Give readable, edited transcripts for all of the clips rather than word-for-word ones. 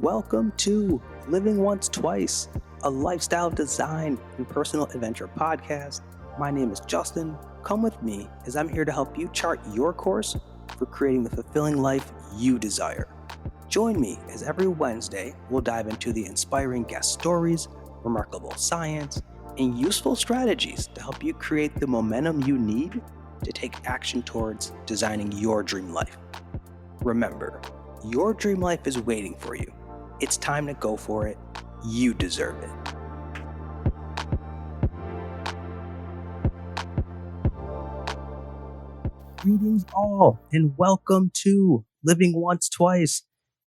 Welcome to Living Once Twice, a lifestyle design and personal adventure podcast. My name is Justin. Come with me as I'm here to help you chart your course for creating the fulfilling life you desire. Join me as every Wednesday we'll dive into the inspiring guest stories, remarkable science, and useful strategies to help you create the momentum you need to take action towards designing your dream life. Remember, your dream life is waiting for you. It's time to go for it. You deserve it. Greetings all, and welcome to Living Once Twice.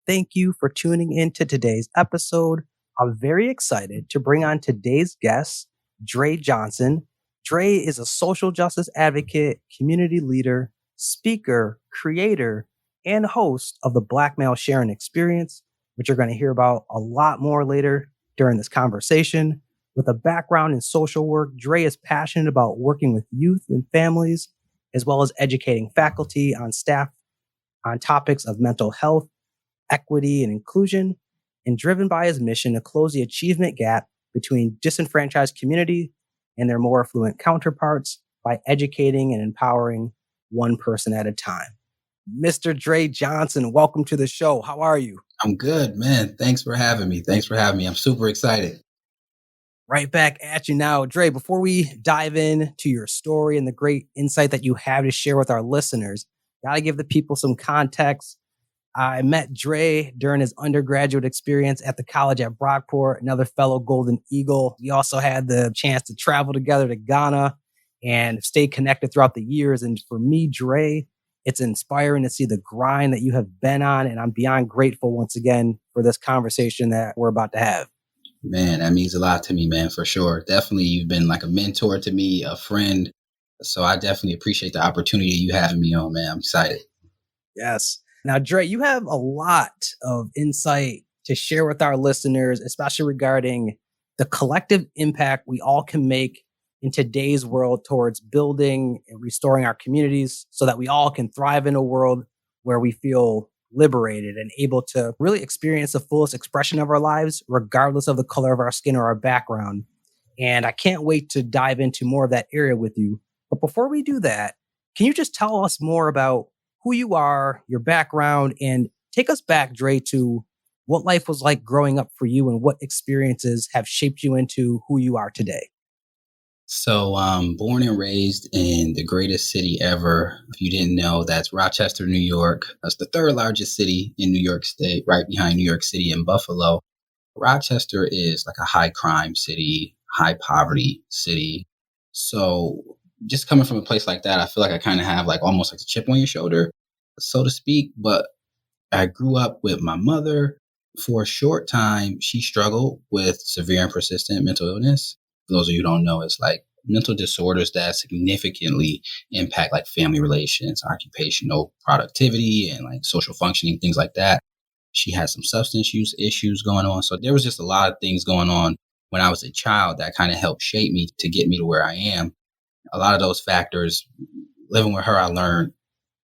Thank you for tuning in to today's episode. I'm very excited to bring on today's guest, Dre Johnson. Dre is a social justice advocate, community leader, speaker, creator, and host of the Black Male Sharing Experience, which you're going to hear about a lot more later during this conversation. With a background in social work, Dre is passionate about working with youth and families, as well as educating faculty on staff on topics of mental health, equity, and inclusion, and driven by his mission to close the achievement gap between disenfranchised community and their more affluent counterparts by educating and empowering one person at a time. Mr. Dre Johnson, welcome to the show. How are you? I'm good, man. Thanks for having me. I'm super excited. Right back at you now. Dre, before we dive into your story and the great insight that you have to share with our listeners, got to give the people some context. I met Dre during his undergraduate experience at the college at Brockport, another fellow Golden Eagle. We also had the chance to travel together to Ghana and stay connected throughout the years. And for me, Dre, it's inspiring to see the grind that you have been on. And I'm beyond grateful once again for this conversation that we're about to have. Man, that means a lot to me, man, for sure. Definitely, you've been like a mentor to me, a friend. So I definitely appreciate the opportunity you having me on, man. I'm excited. Yes. Now, Dre, you have a lot of insight to share with our listeners, especially regarding the collective impact we all can make in today's world towards building and restoring our communities so that we all can thrive in a world where we feel liberated and able to really experience the fullest expression of our lives, regardless of the color of our skin or our background. And I can't wait to dive into more of that area with you. But before we do that, can you just tell us more about who you are, your background, and take us back, Dre, to what life was like growing up for you and what experiences have shaped you into who you are today? So, born and raised in the greatest city ever. If you didn't know, that's Rochester, New York. That's the third largest city in New York State, right behind New York City and Buffalo. Rochester is like a high crime city, high poverty city. So just coming from a place like that, I feel like I kind of have like almost like a chip on your shoulder, so to speak. But I grew up with my mother. For a short time, she struggled with severe and persistent mental illness. For those of you who don't know, it's like mental disorders that significantly impact like family relations, occupational productivity, and like social functioning, things like that. She had some substance use issues going on. So there was just a lot of things going on when I was a child that kind of helped shape me to get me to where I am. A lot of those factors, living with her, I learned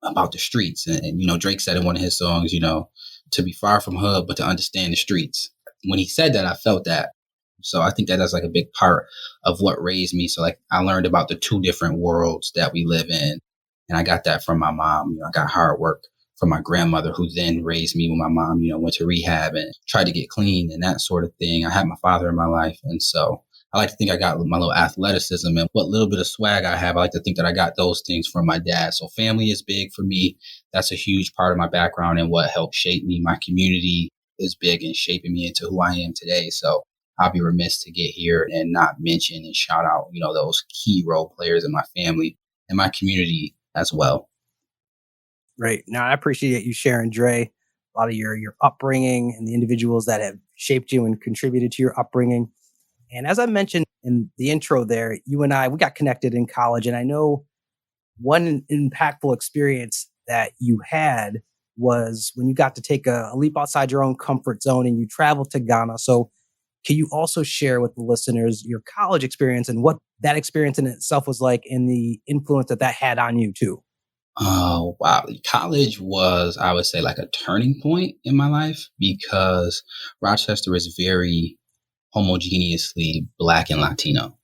about the streets. And Drake said in one of his songs, to be far from hood, but to understand the streets. When he said that, I felt that. So I think that that's like a big part of what raised me. So like I learned about the two different worlds that we live in. And I got that from my mom. I got hard work from my grandmother, who then raised me when my mom, went to rehab and tried to get clean and that sort of thing. I had my father in my life. And so I like to think I got my little athleticism and what little bit of swag I have. I like to think that I got those things from my dad. So family is big for me. That's a huge part of my background and what helped shape me. My community is big in shaping me into who I am today. So I'll be remiss to get here and not mention and shout out, those key role players in my family and my community as well. Great. Now, I appreciate you sharing, Dre, a lot of your upbringing and the individuals that have shaped you and contributed to your upbringing. And as I mentioned in the intro there, you and I, we got connected in college. And I know one impactful experience that you had was when you got to take a leap outside your own comfort zone and you traveled to Ghana. So can you also share with the listeners your college experience and what that experience in itself was like and the influence that had on you too? Oh, wow. College was, I would say, like a turning point in my life because Rochester is very homogeneously Black and Latino.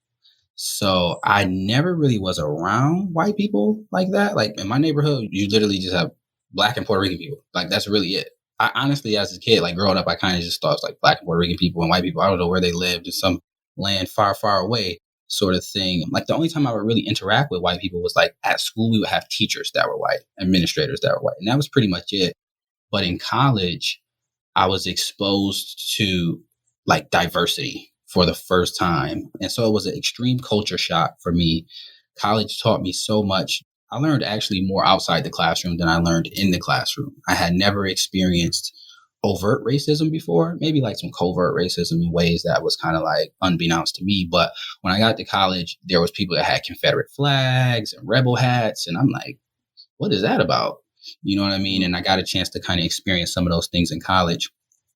So I never really was around white people like that. Like in my neighborhood, you literally just have Black and Puerto Rican people. Like that's really it. I honestly, as a kid, like growing up, I kind of just thought it was like Black and Puerto Rican people and white people. I don't know where they lived in some land far, far away sort of thing. Like the only time I would really interact with white people was like at school, we would have teachers that were white, administrators that were white. And that was pretty much it. But in college, I was exposed to like diversity for the first time. And so it was an extreme culture shock for me. College taught me so much. I learned actually more outside the classroom than I learned in the classroom. I had never experienced overt racism before, maybe like some covert racism in ways that was kind of like unbeknownst to me. But when I got to college, there was people that had Confederate flags and rebel hats. And I'm like, what is that about? You know what I mean? And I got a chance to kind of experience some of those things in college.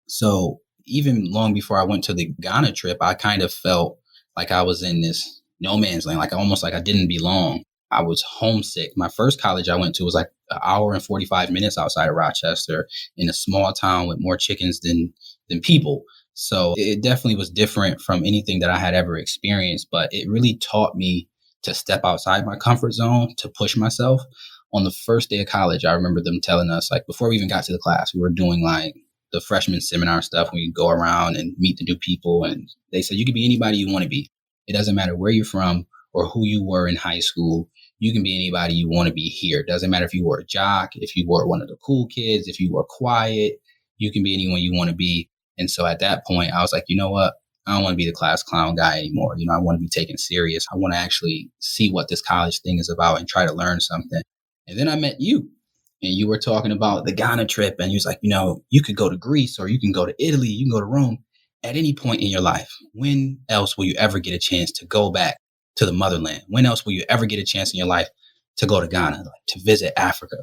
So even long before I went to the Ghana trip, I kind of felt like I was in this no man's land, like almost like I didn't belong. I was homesick. My first college I went to was like an hour and 45 minutes outside of Rochester in a small town with more chickens than people. So it definitely was different from anything that I had ever experienced, but it really taught me to step outside my comfort zone, to push myself. On the first day of college, I remember them telling us, like, before we even got to the class, we were doing like the freshman seminar stuff. We go around and meet the new people. And they said, you can be anybody you want to be. It doesn't matter where you're from or who you were in high school. You can be anybody you want to be here. It doesn't matter if you were a jock, if you were one of the cool kids, if you were quiet, you can be anyone you want to be. And so at that point, I was like, you know what? I don't want to be the class clown guy anymore. You know, I want to be taken serious. I want to actually see what this college thing is about and try to learn something. And then I met you and you were talking about the Ghana trip. And you was like, you know, you could go to Greece or you can go to Italy, you can go to Rome at any point in your life. When else will you ever get a chance to go back to the motherland? When else will you ever get a chance in your life to go to Ghana, like, to visit Africa?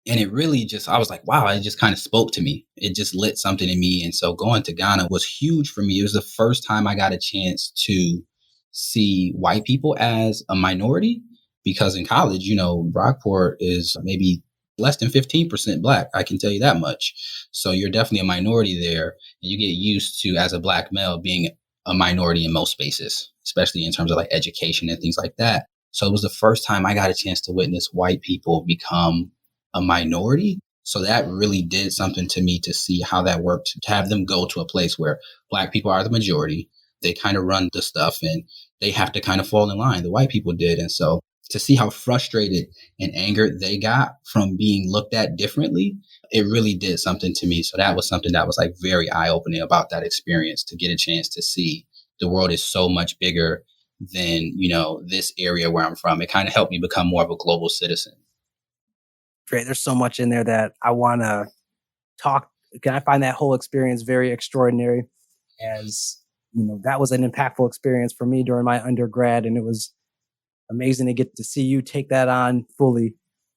And it really just, I was like, wow, it just kind of spoke to me. It just lit something in me. And so going to Ghana was huge for me. It was the first time I got a chance to see white people as a minority, because in college, you know, Rockport is maybe less than 15% Black. I can tell you that much. So you're definitely a minority there. And you get used to, as a Black male, being a minority in most spaces, especially in terms of like education and things like that. So it was the first time I got a chance to witness white people become a minority. So that really did something to me, to see how that worked, to have them go to a place where Black people are the majority. They kind of run the stuff and they have to kind of fall in line. The white people did. And so to see how frustrated and angered they got from being looked at differently, it really did something to me. So that was something that was like very eye opening about that experience, to get a chance to see the world is so much bigger than, you know, this area where I'm from. It kind of helped me become more of a global citizen. Great. There's so much in there that I want to talk. Can I find that whole experience very extraordinary? As you know, that was an impactful experience for me during my undergrad, and it was amazing to get to see you take that on fully.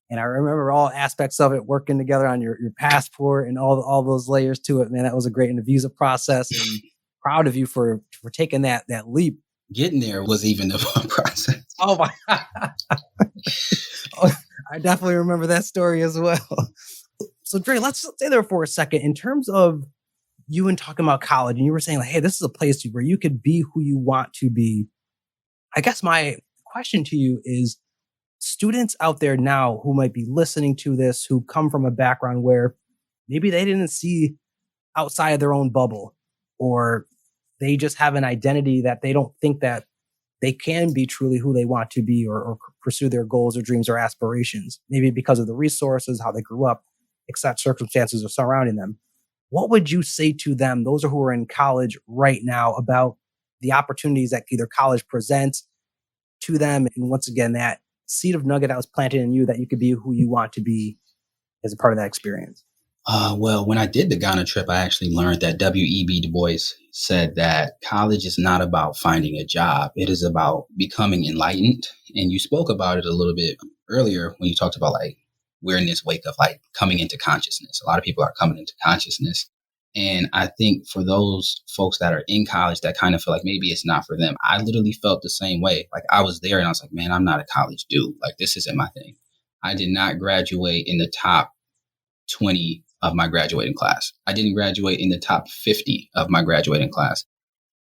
And I remember all aspects of it working together on your passport and all those layers to it. Man, that was a great in the visa process, and proud of you for taking that leap. Getting there was even the fun process. Oh my! Oh, I definitely remember that story as well. So Dre, let's stay there for a second. In terms of you and talking about college, and you were saying like, hey, this is a place where you could be who you want to be. I guess my question to you is, students out there now who might be listening to this, who come from a background where maybe they didn't see outside of their own bubble, or they just have an identity that they don't think that they can be truly who they want to be, or pursue their goals or dreams or aspirations, maybe because of the resources, how they grew up, etc., circumstances are surrounding them. What would you say to them, those who are in college right now, about the opportunities that either college presents to them, and once again, that seed of nugget that was planted in you that you could be who you want to be as a part of that experience? Well, when I did the Ghana trip, I actually learned that W.E.B. Du Bois said that college is not about finding a job. It is about becoming enlightened. And you spoke about it a little bit earlier when you talked about like, we're in this wake of like coming into consciousness. A lot of people are coming into consciousness. And I think for those folks that are in college that kind of feel like maybe it's not for them, I literally felt the same way. Like I was there and I was like, man, I'm not a college dude. Like this isn't my thing. I did not graduate in the top 20 of my graduating class. I didn't graduate in the top 50 of my graduating class.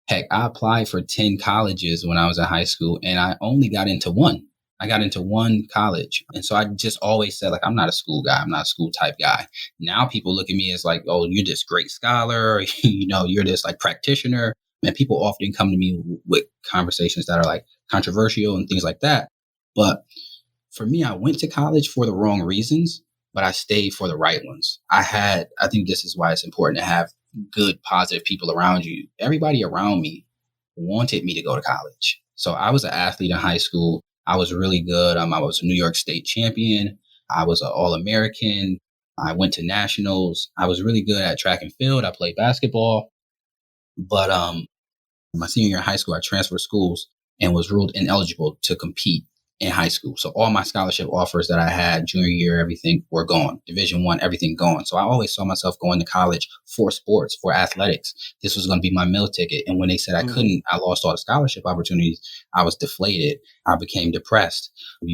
Heck, I applied for 10 colleges when I was in high school and I only got into one. I got into one college. And so I just always said, like, I'm not a school guy. I'm not a school type guy. Now people look at me as like, oh, you're this great scholar. You're this like practitioner. And people often come to me with conversations that are like controversial and things like that. But for me, I went to college for the wrong reasons, but I stayed for the right ones. I think this is why it's important to have good, positive people around you. Everybody around me wanted me to go to college. So I was an athlete in high school. I was really good. I was a New York State champion. I was an All-American. I went to nationals. I was really good at track and field. I played basketball. But my senior year in high school, I transferred schools and was ruled ineligible to compete in high school. So all my scholarship offers that I had junior year, everything were gone. Division I, everything gone. So I always saw myself going to college for sports, for athletics. This was going to be my meal ticket. And when they said I couldn't, I lost all the scholarship opportunities. I was deflated. I became depressed.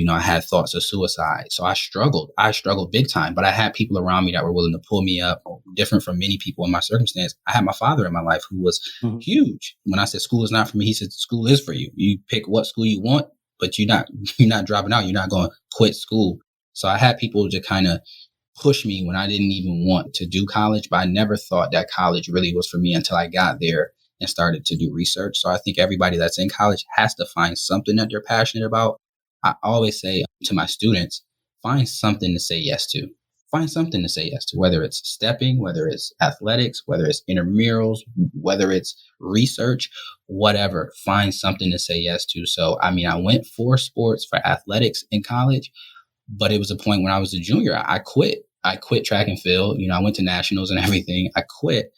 I had thoughts of suicide. So I struggled. I struggled big time, but I had people around me that were willing to pull me up. Different from many people in my circumstance. I had my father in my life who was huge. When I said school is not for me, he said school is for you. You pick what school you want, but you're not dropping out. You're not going to quit school. So I had people to kind of push me when I didn't even want to do college, but I never thought that college really was for me until I got there and started to do research. So I think everybody that's in college has to find something that they're passionate about. I always say to my students, find something to say yes to. Find something to say yes to, whether it's stepping, whether it's athletics, whether it's intramurals, whether it's research, whatever. Find something to say yes to. So, I went for sports, for athletics in college, but it was a point when I was a junior, I quit. I quit track and field. I went to nationals and everything. I quit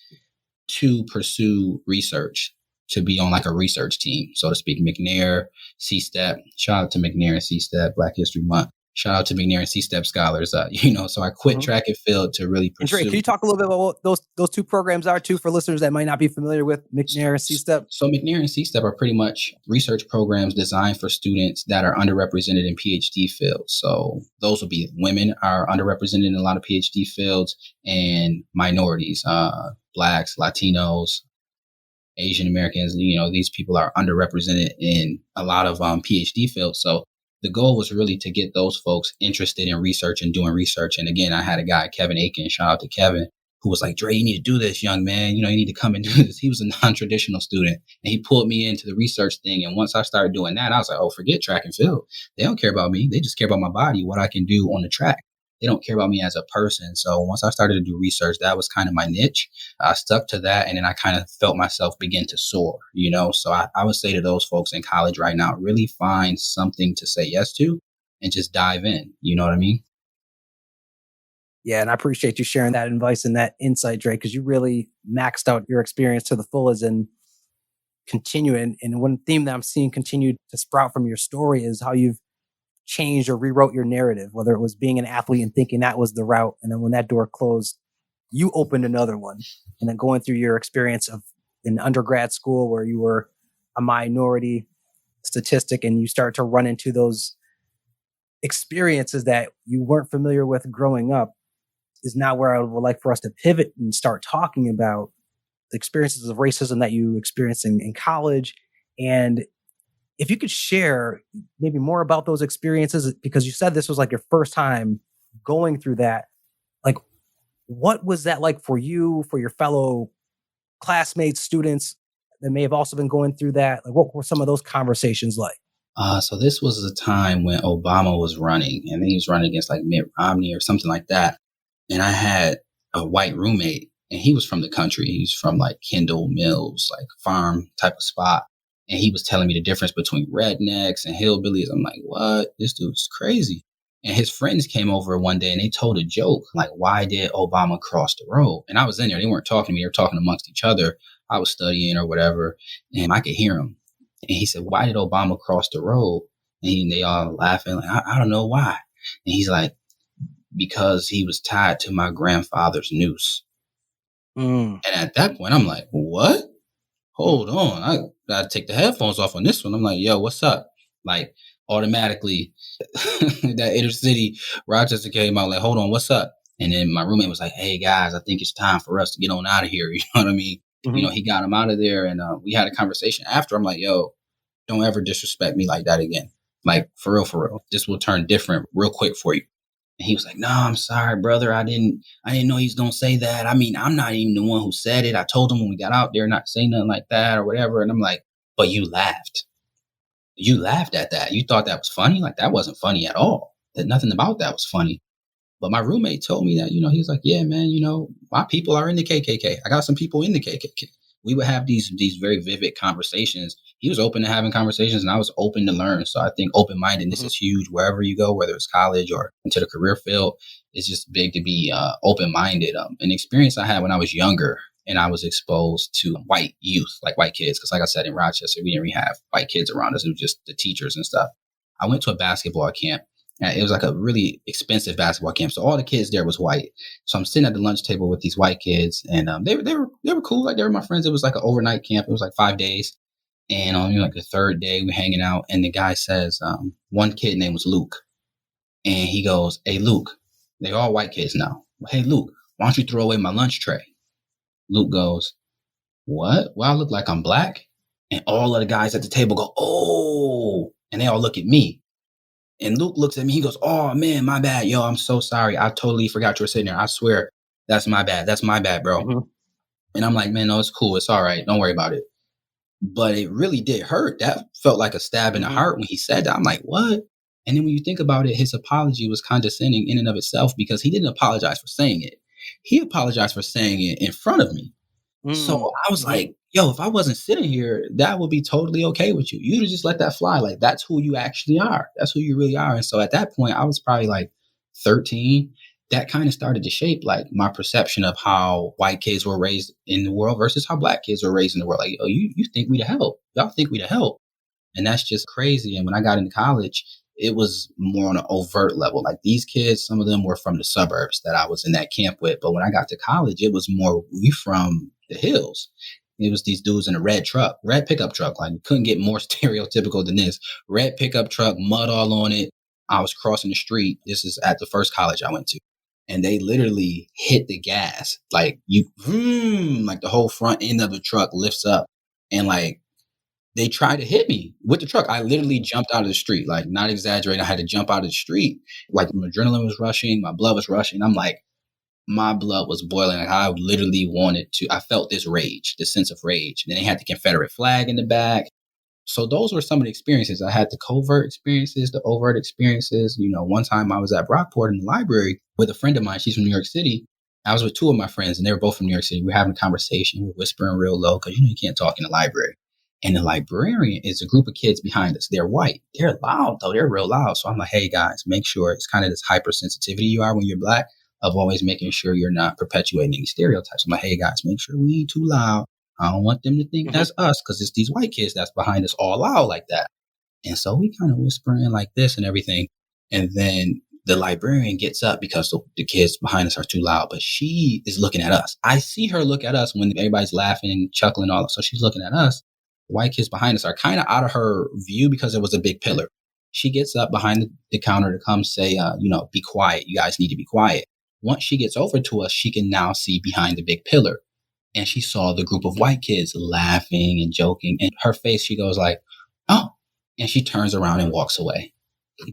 to pursue research, to be on like a research team, so to speak. McNair, C-Step. Shout out to McNair and C-Step, Black History Month. Shout out to McNair and C-Step scholars. So I quit track and field to really pursue. And Dre, can you talk a little bit about what those two programs are too, for listeners that might not be familiar with McNair and C-Step? So McNair and C-Step are pretty much research programs designed for students that are underrepresented in PhD fields. So those would be women are underrepresented in a lot of PhD fields, and minorities, Blacks, Latinos, Asian Americans. These people are underrepresented in a lot of PhD fields. So the goal was really to get those folks interested in research and doing research. And again, I had a guy, Kevin Aiken, shout out to Kevin, who was like, Dre, you need to do this, young man. You need to come and do this. He was a non-traditional student and he pulled me into the research thing. And once I started doing that, I was like, oh, forget track and field. They don't care about me. They just care about my body, what I can do on the track. They don't care about me as a person. So once I started to do research, that was kind of my niche. I stuck to that. And then I kind of felt myself begin to soar, So I would say to those folks in college right now, really find something to say yes to and just dive in. You know what I mean? Yeah. And I appreciate you sharing that advice and that insight, Dre, because you really maxed out your experience to the fullest and continuing. And one theme that I'm seeing continue to sprout from your story is how you've changed or rewrote your narrative, whether it was being an athlete and thinking that was the route. And then when that door closed, you opened another one. And then going through your experience of in undergrad school where you were a minority statistic and you start to run into those experiences that you weren't familiar with growing up, is now where I would like for us to pivot and start talking about the experiences of racism that you experienced in college. And if you could share maybe more about those experiences, because you said this was like your first time going through that. Like, what was that like for you, for your fellow classmates, students that may have also been going through that? Like, what were some of those conversations like? So this was the time when Obama was running, and he was running against like Mitt Romney or something like that. And I had a white roommate, and he was from the country. He's from like Kendall Mills, like farm type of spot. And he was telling me the difference between rednecks and hillbillies. I'm like, what? This dude's crazy. And his friends came over one day and they told a joke, like, why did Obama cross the road? And I was in there. They weren't talking to me. They were talking amongst each other. I was studying or whatever, and I could hear him. And he said, why did Obama cross the road? And they all laughing, like, I don't know why. And he's like, because he was tied to my grandfather's noose. And at that point, I'm like, what? Hold on. I got to take the headphones off on this one. I'm like, yo, what's up? Like, automatically that inner city Rochester came out like, hold on, what's up? And then my roommate was like, hey guys, I think it's time for us to get on out of here. You know what I mean? Mm-hmm. He got him out of there, and we had a conversation after. I'm like, yo, don't ever disrespect me like that again. Like, for real. This will turn different real quick for you. And he was like, no, I'm sorry, brother. I didn't know he's going to say that. I mean, I'm not even the one who said it. I told him when we got out there not to say nothing like that or whatever. And I'm like, but you laughed. You laughed at that. You thought that was funny? Like, that wasn't funny at all. That nothing about that was funny. But my roommate told me that, he was like, yeah, man, my people are in the KKK. I got some people in the KKK. We would have these very vivid conversations. He was open to having conversations, and I was open to learn. So I think open-mindedness is huge wherever you go, whether it's college or into the career field. It's just big to be open-minded. An experience I had when I was younger, and I was exposed to white youth, like white kids. Because like I said, in Rochester, we didn't really have white kids around us. It was just the teachers and stuff. I went to a basketball camp. It was like a really expensive basketball camp. So all the kids there was white. So I'm sitting at the lunch table with these white kids, and they were cool. Like, they were my friends. It was like an overnight camp. It was like 5 days. And on like the third day, we're hanging out, and the guy says, one kid name was Luke. And he goes, hey, Luke, they're all white kids now. Hey, Luke, why don't you throw away my lunch tray? Luke goes, what? Well, I look like I'm black? And all of the guys at the table go, oh, and they all look at me. And Luke looks at me. He goes, oh, man, my bad. Yo, I'm so sorry. I totally forgot you were sitting there. I swear, that's my bad. That's my bad, bro. Mm-hmm. And I'm like, man, no, it's cool. It's all right. Don't worry about it. But it really did hurt. That felt like a stab in the heart when he said that. I'm like, what? And then when you think about it, his apology was condescending in and of itself, because he didn't apologize for saying it. He apologized for saying it in front of me. So I was like, yo, if I wasn't sitting here, that would be totally okay with you. You'd just let that fly. Like, that's who you actually are. That's who you really are. And so at that point, I was probably like 13. That kind of started to shape like my perception of how white kids were raised in the world versus how black kids were raised in the world. Like, oh, you think we the help. Y'all think we the help. And that's just crazy. And when I got into college, it was more on an overt level. Like, these kids, some of them were from the suburbs that I was in that camp with. But when I got to college, it was more, we from the hills. It was these dudes in a red pickup truck. Like, you couldn't get more stereotypical than this. Red pickup truck, mud all on it. I was crossing the street. This is at the first college I went to. And they literally hit the gas. Like, like the whole front end of the truck lifts up. And like, they tried to hit me with the truck. I literally jumped out of the street, like, not exaggerating. I had to jump out of the street. Like, my adrenaline was rushing. My blood was rushing. I'm like, my blood was boiling. Like, I literally I felt this rage, this sense of rage. And then they had the Confederate flag in the back. So those were some of the experiences. I had the covert experiences, the overt experiences. One time I was at Brockport in the library with a friend of mine. She's from New York City. I was with two of my friends, and they were both from New York City. We were having a conversation. We were whispering real low because, you can't talk in the library. And the librarian is a group of kids behind us. They're white. They're loud, though. They're real loud. So I'm like, hey, guys, make sure it's kind of this hypersensitivity you are when you're black, of always making sure you're not perpetuating any stereotypes. I'm like, hey, guys, make sure we ain't too loud. I don't want them to think that's us, because it's these white kids that's behind us all loud like that. And so we kind of whispering like this and everything. And then the librarian gets up because the kids behind us are too loud, but she is looking at us. I see her look at us when everybody's laughing, chuckling, all that. So she's looking at us. The white kids behind us are kind of out of her view because there was a big pillar. She gets up behind the counter to come say, be quiet. You guys need to be quiet. Once she gets over to us, she can now see behind the big pillar. And she saw the group of white kids laughing and joking. And her face, she goes like, oh, and she turns around and walks away.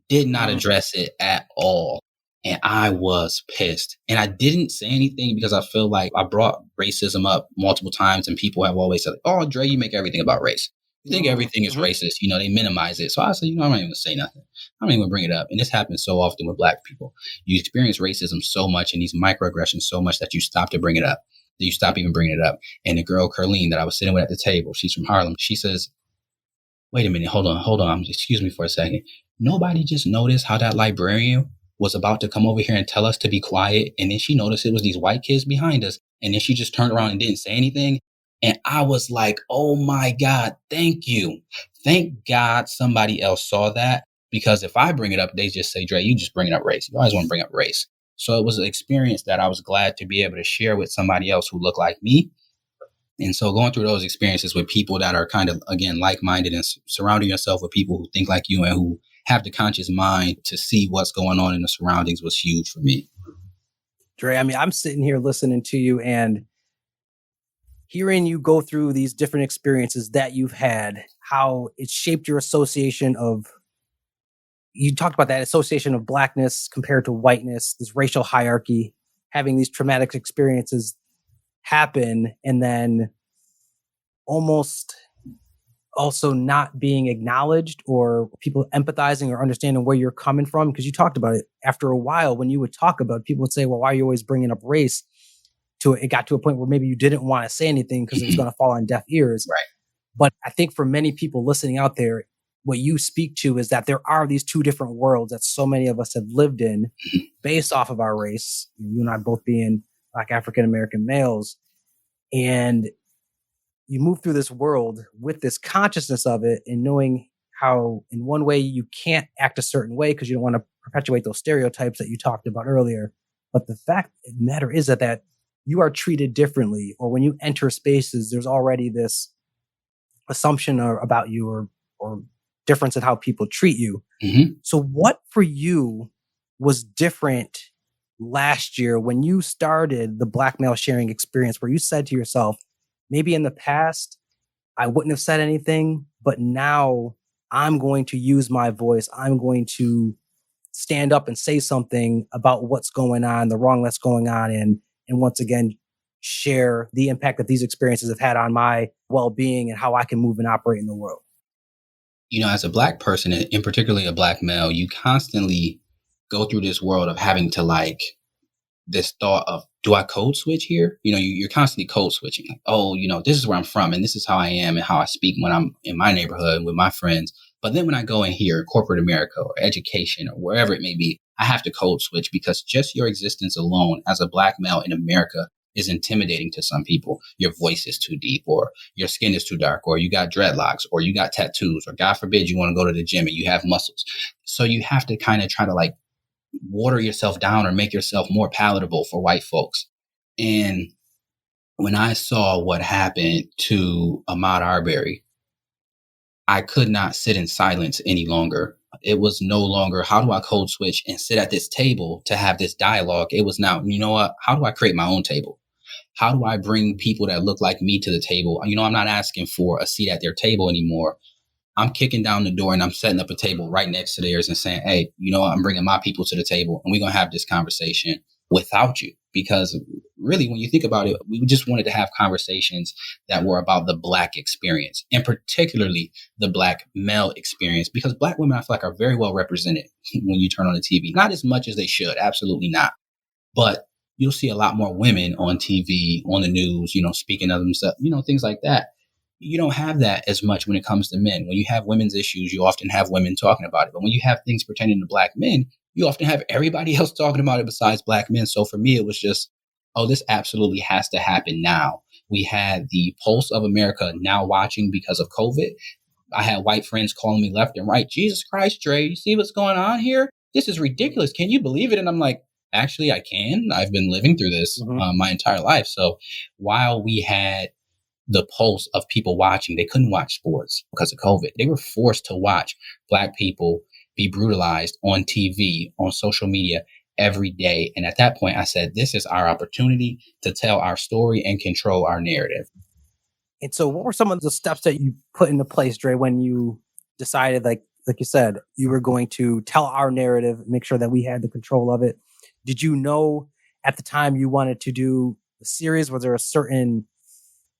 Did not address it at all. And I was pissed. And I didn't say anything because I feel like I brought racism up multiple times, and people have always said, oh, Dre, you make everything about race. You think everything is racist. They minimize it. So I said, I'm not even going to say nothing. I'm not even going to bring it up. And this happens so often with black people. You experience racism so much and these microaggressions so much that you stop to bring it up. You stop even bringing it up. And the girl, Carlene, that I was sitting with at the table, she's from Harlem. She says, wait a minute, hold on. Excuse me for a second. Nobody just noticed how that librarian was about to come over here and tell us to be quiet. And then she noticed it was these white kids behind us. And then she just turned around and didn't say anything. And I was like, oh my God, thank you. Thank God somebody else saw that. Because if I bring it up, they just say, Dre, you just bringing up race. You always want to bring up race. So it was an experience that I was glad to be able to share with somebody else who looked like me. And so going through those experiences with people that are kind of, again, like-minded, and surrounding yourself with people who think like you and who have the conscious mind to see what's going on in the surroundings was huge for me. Dre, I mean, I'm sitting here listening to you and hearing you go through these different experiences that you've had, how it shaped your association of, you talked about that association of blackness compared to whiteness, this racial hierarchy, having these traumatic experiences happen, and then almost also not being acknowledged or people empathizing or understanding where you're coming from. Because you talked about it after a while, when you would talk about it, people would say, well, why are you always bringing up race? It got to a point where maybe you didn't want to say anything because it was going to fall on deaf ears. Right. But I think for many people listening out there, what you speak to is that there are these two different worlds that so many of us have lived in based off of our race. You and I both being Black African-American males. And you move through this world with this consciousness of it and knowing how in one way you can't act a certain way because you don't want to perpetuate those stereotypes that you talked about earlier. But the fact of the matter is that you are treated differently, or when you enter spaces, there's already this assumption about you or difference in how people treat you. Mm-hmm. So what for you was different last year when you started the Black male sharing experience, where you said to yourself, maybe in the past, I wouldn't have said anything, but now I'm going to use my voice. I'm going to stand up and say something about what's going on, the wrong that's going on, and once again, share the impact that these experiences have had on my well-being and how I can move and operate in the world. You know, as a Black person, and particularly a Black male, you constantly go through this world of having to this thought of, do I code switch here? You know, you're constantly code switching. Like, oh, you know, this is where I'm from and this is how I am and how I speak when I'm in my neighborhood with my friends. But then when I go in here, corporate America or education or wherever it may be, I have to code switch because just your existence alone as a Black male in America is intimidating to some people. Your voice is too deep, or your skin is too dark, or you got dreadlocks, or you got tattoos, or God forbid you want to go to the gym and you have muscles. So you have to kind of try to water yourself down or make yourself more palatable for white folks. And when I saw what happened to Ahmaud Arbery, I could not sit in silence any longer. It was no longer, how do I code switch and sit at this table to have this dialogue? It was now, you know what? How do I create my own table? How do I bring people that look like me to the table? You know, I'm not asking for a seat at their table anymore. I'm kicking down the door and I'm setting up a table right next to theirs and saying, hey, you know what? I'm bringing my people to the table and we're going to have this conversation without you. Because really, when you think about it, we just wanted to have conversations that were about the Black experience, and particularly the Black male experience, because Black women, I feel like, are very well represented when you turn on the TV. Not as much as they should. Absolutely not. But you'll see a lot more women on TV, on the news, you know, speaking of themselves, you know, things like that. You don't have that as much when it comes to men. When you have women's issues, you often have women talking about it. But when you have things pertaining to Black men, you often have everybody else talking about it besides Black men. So for me, it was just, oh, this absolutely has to happen now. We had the pulse of America now watching because of COVID. I had white friends calling me left and right. Jesus Christ, Dre, you see what's going on here? This is ridiculous. Can you believe it? And I'm like, actually, I can. I've been living through this my entire life. So while we had the pulse of people watching, they couldn't watch sports because of COVID. They were forced to watch Black people be brutalized on TV, on social media every day. And at that point, I said, this is our opportunity to tell our story and control our narrative. And so what were some of the steps that you put into place, Dre, when you decided, like you said, you were going to tell our narrative, make sure that we had the control of it? Did you know at the time you wanted to do the series? Was there a certain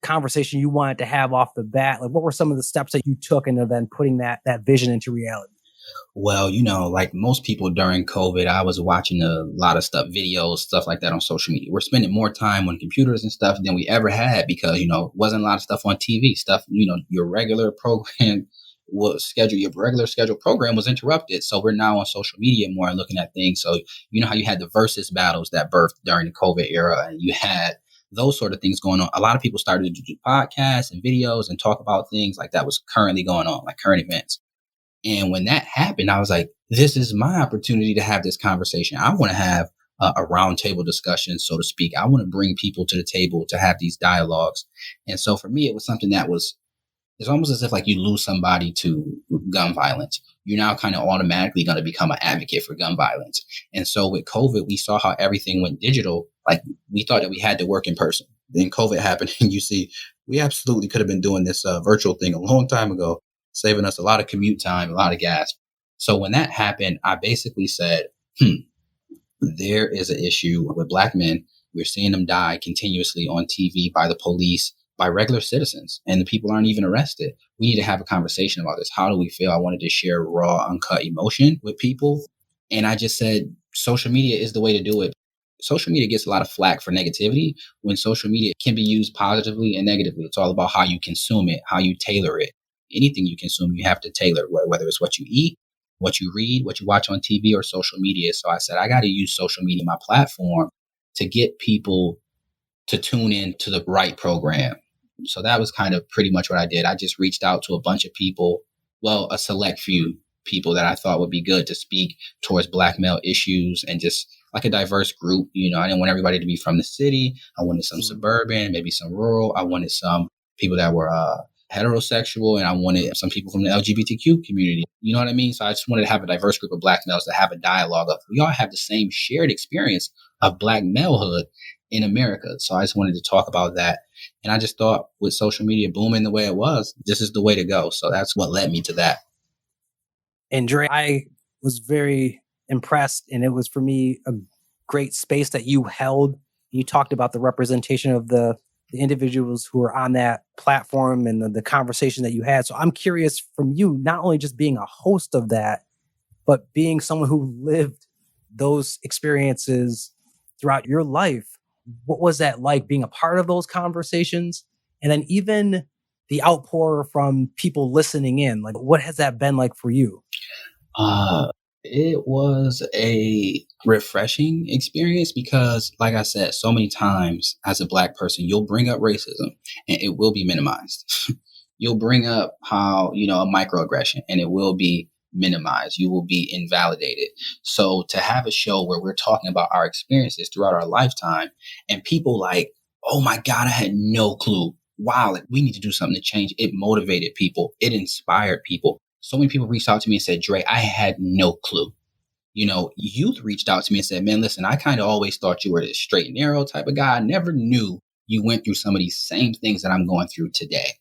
conversation you wanted to have off the bat? Like, what were some of the steps that you took into then putting that vision into reality? Well, you know, like most people during COVID, I was watching a lot of stuff, videos, stuff like that on social media. We're spending more time on computers and stuff than we ever had because, you know, wasn't a lot of stuff on TV. Stuff, you know, your regular program was scheduled, your regular scheduled program was interrupted. So we're now on social media more and looking at things. So, you know how you had the versus battles that birthed during the COVID era, and you had those sort of things going on. A lot of people started to do podcasts and videos and talk about things like that was currently going on, like current events. And when that happened, I was like, this is my opportunity to have this conversation. I want to have a roundtable discussion, so to speak. I want to bring people to the table to have these dialogues. And so for me, it was something that was, it's almost as if like you lose somebody to gun violence. you're now kind of automatically going to become an advocate for gun violence. And so with COVID, we saw how everything went digital. Like we thought that we had to work in person. Then COVID happened, and you see, we absolutely could have been doing this virtual thing a long time ago, saving us a lot of commute time, a lot of gas. So when that happened, I basically said, there is an issue with Black men. We're seeing them die continuously on TV by the police, by regular citizens, and the people aren't even arrested. We need to have a conversation about this. How do we feel? I wanted to share raw, uncut emotion with people. And I just said, social media is the way to do it. Social media gets a lot of flack for negativity when social media can be used positively and negatively. It's all about how you consume it, how you tailor it. Anything you consume, you have to tailor, whether it's what you eat, what you read, what you watch on TV or social media. So I said, I got to use social media, my platform, to get people to tune in to the right program. So that was kind of pretty much what I did. I just reached out to a bunch of people, well, a select few people that I thought would be good to speak towards Black male issues, and just like a diverse group. You know, I didn't want everybody to be from the city. I wanted some suburban, maybe some rural. I wanted some people that were heterosexual, and I wanted some people from the LGBTQ community. You know what I mean? So I just wanted to have a diverse group of Black males to have a dialogue of, we all have the same shared experience of Black malehood in America. So I just wanted to talk about that. And I just thought, with social media booming the way it was, this is the way to go. So that's what led me to that. And Dre, I was very impressed, and it was for me a great space that you held. You talked about the representation of the individuals who are on that platform and the conversation that you had. So I'm curious from you, not only just being a host of that, but being someone who lived those experiences throughout your life. What was that like, being a part of those conversations? And then even the outpour from people listening in, like, what has that been like for you? It was a refreshing experience because, like I said, so many times as a Black person, you'll bring up racism and it will be minimized. You'll bring up how, a microaggression, and it will be minimized. You will be invalidated. So to have a show where we're talking about our experiences throughout our lifetime, and people like, oh my God, I had no clue. Wow, like, we need to do something to change. It motivated people. It inspired people. So many people reached out to me and said, Dre, I had no clue. Youth reached out to me and said, man, listen, I kind of always thought you were this straight and narrow type of guy. I never knew you went through some of these same things that I'm going through today.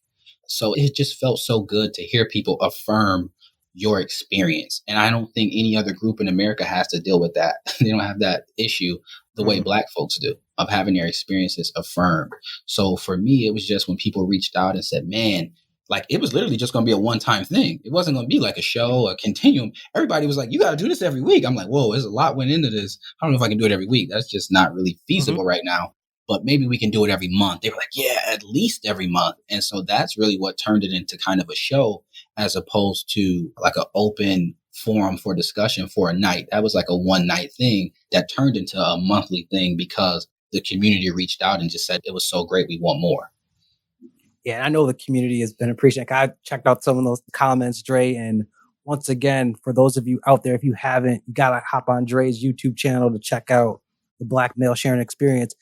So it just felt so good to hear people affirm your experience. And I don't think any other group in America has to deal with that. They don't have that issue the way Black folks do, of having their experiences affirmed. So for me, it was just when people reached out and said, man, like, it was literally just going to be a one-time thing. It wasn't going to be like a show, a continuum. Everybody was like, you got to do this every week. I'm like, whoa, there's a lot went into this. I don't know if I can do it every week. That's just not really feasible right now. But maybe we can do it every month. They were like, yeah, at least every month. And so that's really what turned it into kind of a show, as opposed to like an open forum for discussion for a night. That was like a one night thing that turned into a monthly thing because the community reached out and just said, it was so great, we want more. Yeah, I know the community has been appreciating. I checked out some of those comments, Dre. And once again, for those of you out there, if you haven't, you got to hop on Dre's YouTube channel to check out the Black male sharing experience.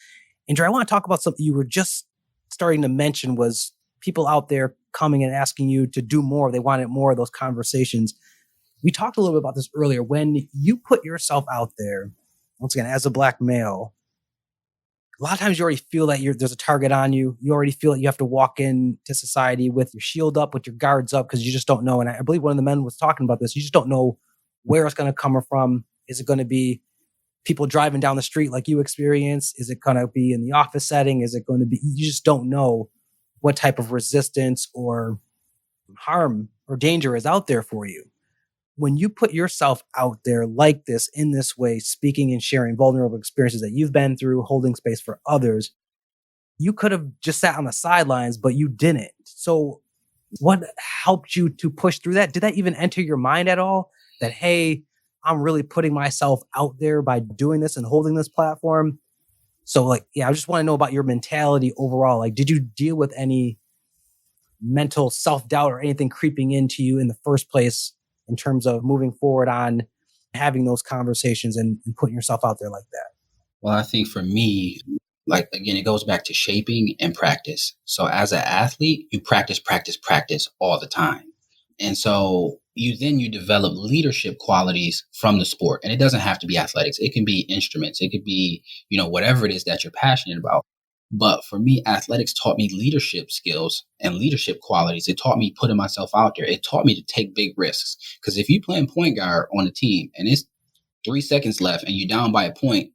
And Dre, I want to talk about something you were just starting to mention, was people out there coming and asking you to do more. They wanted more of those conversations. We talked a little bit about this earlier. When you put yourself out there, once again, as a Black male, a lot of times you already feel that there's a target on you. You already feel that you have to walk into society with your shield up, with your guards up, because you just don't know. And I believe one of the men was talking about this. You just don't know where it's going to come from. Is it going to be people driving down the street like you experience? Is it going to be in the office setting? Is it going to be, you just don't know what type of resistance or harm or danger is out there for you. When you put yourself out there like this, in this way, speaking and sharing vulnerable experiences that you've been through, holding space for others, you could have just sat on the sidelines, but you didn't. So what helped you to push through that? Did that even enter your mind at all? That, hey, I'm really putting myself out there by doing this and holding this platform. So I just want to know about your mentality overall. Like, did you deal with any mental self-doubt or anything creeping into you in the first place in terms of moving forward on having those conversations and putting yourself out there like that? Well, I think for me, again, it goes back to shaping and practice. So as an athlete, you practice all the time. And so you develop leadership qualities from the sport. And it doesn't have to be athletics. It can be instruments. It could be, whatever it is that you're passionate about. But for me, athletics taught me leadership skills and leadership qualities. It taught me putting myself out there. It taught me to take big risks. Because if you playing point guard on a team and it's 3 seconds left and you're down by a point,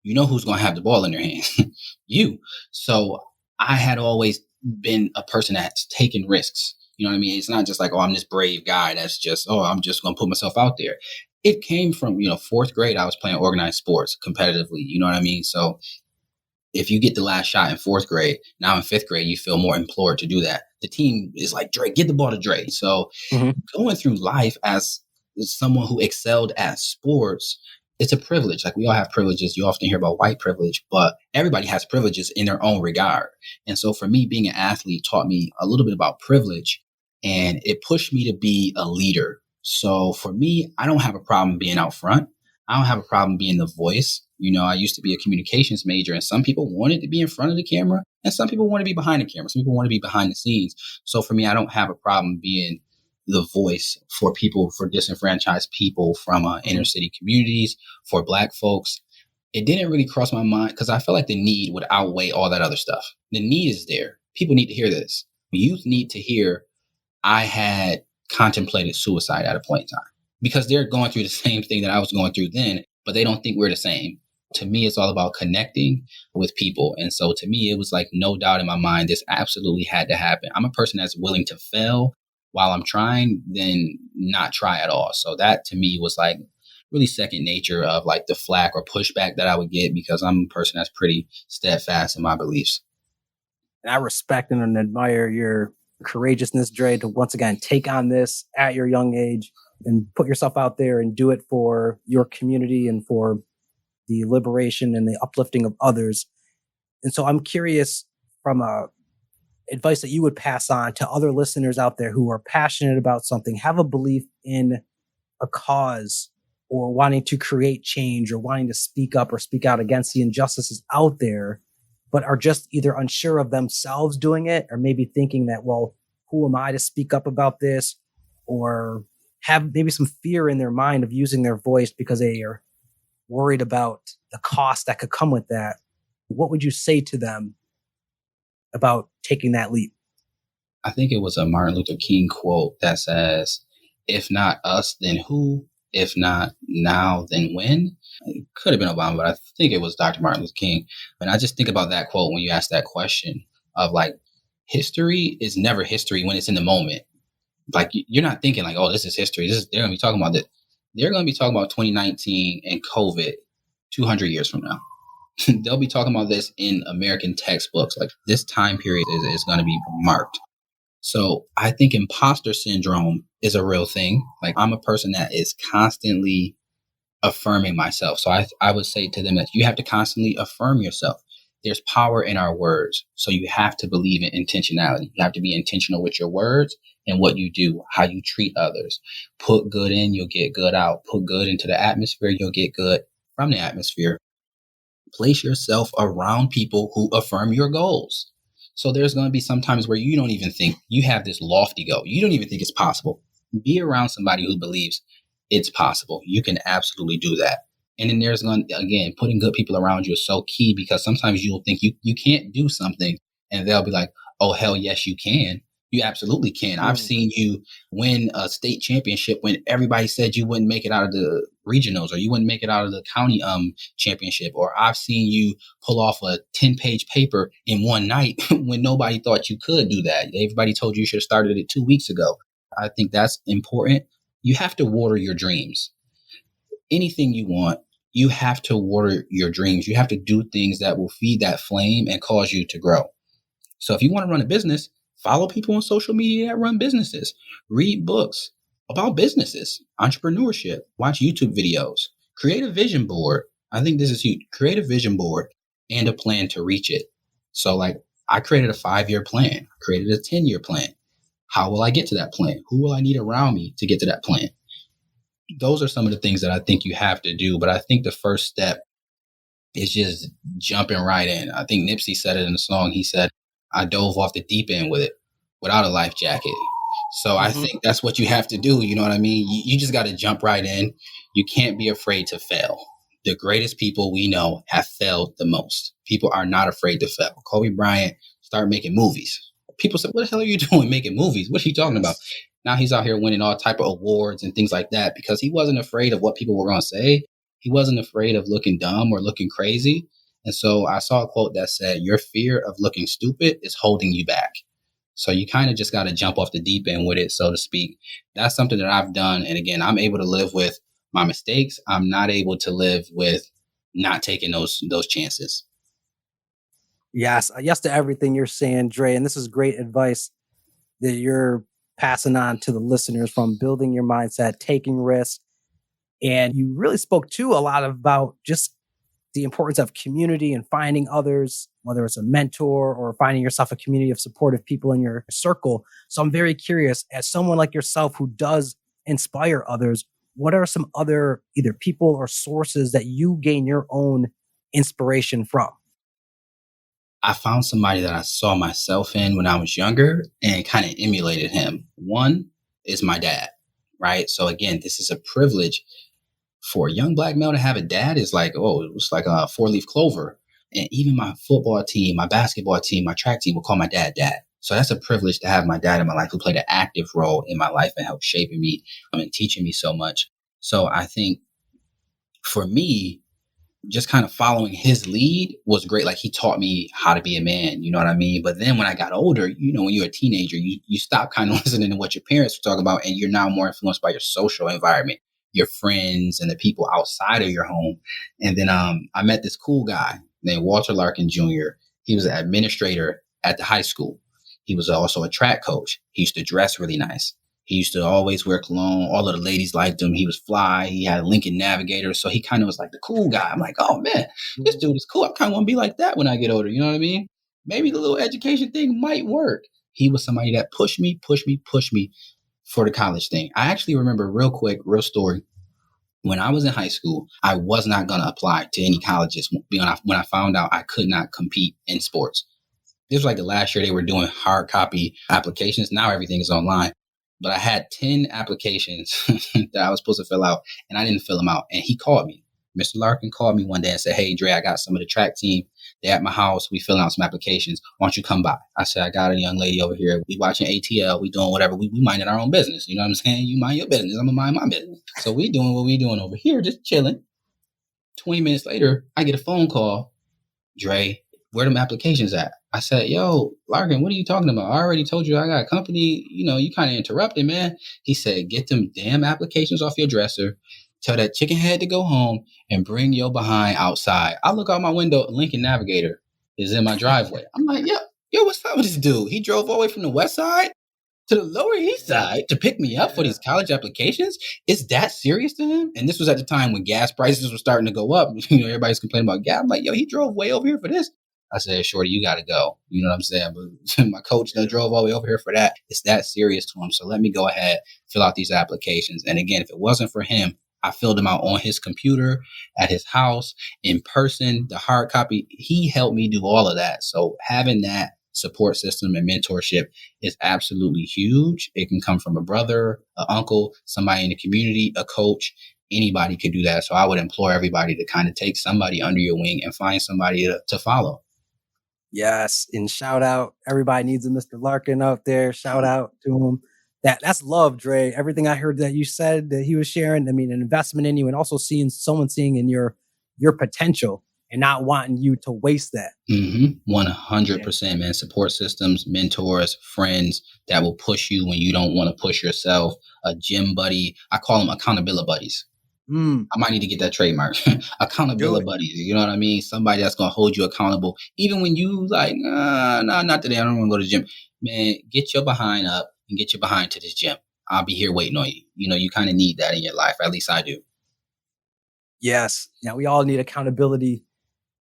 you know who's going to have the ball in their hands? You. So I had always been a person that's taken risks. You know what I mean? It's not just like, oh, I'm this brave guy that's just, oh, I'm just going to put myself out there. It came from, fourth grade, I was playing organized sports competitively. You know what I mean? So if you get the last shot in fourth grade, now in fifth grade, you feel more implored to do that. The team is like, Dre, get the ball to Dre. So going through life as someone who excelled at sports, it's a privilege. Like we all have privileges. You often hear about white privilege, but everybody has privileges in their own regard. And so for me, being an athlete taught me a little bit about privilege, and it pushed me to be a leader. So for me, I don't have a problem being out front. I don't have a problem being the voice. I used to be a communications major, and some people wanted to be in front of the camera and some people want to be behind the camera. Some people want to be behind the scenes. So for me, I don't have a problem being the voice for people, for disenfranchised people from inner city communities, for Black folks. It didn't really cross my mind because I felt like the need would outweigh all that other stuff. The need is there. People need to hear this. Youth need to hear I had contemplated suicide at a point in time, because they're going through the same thing that I was going through then, but they don't think we're the same. To me, it's all about connecting with people. And so to me, it was like no doubt in my mind, this absolutely had to happen. I'm a person that's willing to fail while I'm trying, then not try at all. So that to me was like really second nature of like the flack or pushback that I would get, because I'm a person that's pretty steadfast in my beliefs. And I respect and admire your courageousness, Dre, to once again take on this at your young age and put yourself out there and do it for your community and for the liberation and the uplifting of others. And so I'm curious, from advice that you would pass on to other listeners out there who are passionate about something, have a belief in a cause, or wanting to create change, or wanting to speak up or speak out against the injustices out there, but are just either unsure of themselves doing it, or maybe thinking that, well, who am I to speak up about this? Or have maybe some fear in their mind of using their voice because they are worried about the cost that could come with that. What would you say to them about taking that leap? I think it was a Martin Luther King quote that says, if not us, then who? If not now, then when? It could have been Obama, but I think it was Dr. Martin Luther King. And I just think about that quote when you ask that question of like, history is never history when it's in the moment. Like you're not thinking like, oh, this is history. They're going to be talking about this. They're going to be talking about 2019 and COVID 200 years from now. They'll be talking about this in American textbooks. Like this time period is going to be marked. So I think imposter syndrome is a real thing. Like I'm a person that is constantly affirming myself. So I would say to them that you have to constantly affirm yourself. There's power in our words. So you have to believe in intentionality. You have to be intentional with your words and what you do, how you treat others. Put good in, you'll get good out. Put good into the atmosphere, you'll get good from the atmosphere. Place yourself around people who affirm your goals. So there's going to be some times where you don't even think you have this lofty goal. You don't even think it's possible. Be around somebody who believes it's possible. You can absolutely do that. And then there's going to, again, putting good people around you is so key, because sometimes you'll think you can't do something and they'll be like, oh, hell yes, you can. You absolutely can. I've seen you win a state championship when everybody said you wouldn't make it out of the regionals, or you wouldn't make it out of the county championship. Or I've seen you pull off a 10-page paper in one night when nobody thought you could do that. Everybody told you should have started it 2 weeks ago. I think that's important. You have to water your dreams. Anything you want, you have to water your dreams. You have to do things that will feed that flame and cause you to grow. So if you want to run a business, follow people on social media that run businesses. Read books about businesses, entrepreneurship, watch YouTube videos, create a vision board. I think this is huge. Create a vision board and a plan to reach it. So like I created a 5-year plan, created a 10-year plan. How will I get to that plan? Who will I need around me to get to that plan? Those are some of the things that I think you have to do. But I think the first step is just jumping right in. I think Nipsey said it in the song. He said, I dove off the deep end with it without a life jacket. So I Hmm. think that's what you have to do. You know what I mean? You just got to jump right in. You can't be afraid to fail. The greatest people we know have failed the most. People are not afraid to fail. Kobe Bryant started making movies. People said, "What the hell are you doing making movies? What are you talking about?" Yes. Now he's out here winning all type of awards and things like that because he wasn't afraid of what people were going to say. He wasn't afraid of looking dumb or looking crazy. And so I saw a quote that said, "Your fear of looking stupid is holding you back." So you kind of just got to jump off the deep end with it, so to speak. That's something that I've done. And again, I'm able to live with my mistakes. I'm not able to live with not taking those chances. Yes. Yes to everything you're saying, Dre. And this is great advice that you're passing on to the listeners from building your mindset, taking risks. And you really spoke too a lot about just the importance of community and finding others, whether it's a mentor or finding yourself a community of supportive people in your circle. So I'm very curious, as someone like yourself who does inspire others, what are some other either people or sources that you gain your own inspiration from? I found somebody that I saw myself in when I was younger and kind of emulated him. One is my dad, right? So again, this is a privilege for a young black male to have a dad is like, oh, it was like a four-leaf clover. And even my football team, my basketball team, my track team will call my dad dad. So that's a privilege to have my dad in my life who played an active role in my life and helped shaping me and teaching me so much. So I think for me, just kind of following his lead was great. Like he taught me how to be a man, you know what I mean? But then when I got older, when you're a teenager, you stop kind of listening to what your parents were talking about and you're now more influenced by your social environment, your friends and the people outside of your home. And then I met this cool guy named Walter Larkin Jr. He was an administrator at the high school. He was also a track coach. He used to dress really nice. He used to always wear cologne. All of the ladies liked him. He was fly. He had a Lincoln Navigator. So he kind of was like the cool guy. I'm like, oh man, this dude is cool. I kind of want to be like that when I get older. You know what I mean? Maybe the little education thing might work. He was somebody that pushed me for the college thing. I actually remember real quick, real story. When I was in high school, I was not going to apply to any colleges when I found out I could not compete in sports. This was like the last year they were doing hard copy applications. Now everything is online. But I had 10 applications that I was supposed to fill out, and I didn't fill them out. And he called me. Mr. Larkin called me one day and said, "Hey, Dre, I got some of the track team. They're at my house. We filling out some applications. Why don't you come by?" I said, "I got a young lady over here. We watching ATL. We doing whatever. We minding our own business. You know what I'm saying? You mind your business. I'm going to mind my business." So we doing what we doing over here, just chilling. 20 minutes later, I get a phone call. "Dre, where them applications at?" I said, "Yo, Larkin, what are you talking about? I already told you I got a company. You kind of interrupted, man." He said, "Get them damn applications off your dresser. Tell that chicken head to go home and bring your behind outside." I look out my window, Lincoln Navigator is in my driveway. I'm like, yo, what's up with this dude? He drove all the way from the west side to the Lower East Side to pick me up for these college applications? Is that serious to him? And this was at the time when gas prices were starting to go up. Everybody's complaining about gas. I'm like, yo, he drove way over here for this. I said, "Shorty, you got to go." You know what I'm saying? But my coach that drove all the way over here for that. It's that serious to him. So let me go ahead, fill out these applications. And again, if it wasn't for him, I filled them out on his computer, at his house, in person, the hard copy. He helped me do all of that. So having that support system and mentorship is absolutely huge. It can come from a brother, an uncle, somebody in the community, a coach. Anybody could do that. So I would implore everybody to kind of take somebody under your wing and find somebody to follow. Yes. And shout out, everybody needs a Mr. Larkin out there. Shout out to him. That's love, Dre. Everything I heard that you said that he was sharing, I mean, an investment in you and also seeing in your potential and not wanting you to waste that. 100%, man. Support systems, mentors, friends that will push you when you don't want to push yourself. A gym buddy. I call them accountability buddies. I might need to get that trademark. Do Accountability it. buddies. You know what I mean? Somebody that's going to hold you accountable. Even when you like, nah, not today. I don't want to go to the gym. Man, get your behind up and get your behind to this gym. I'll be here waiting on you. You kind of need that in your life. At least I do. Yes. Yeah, we all need accountability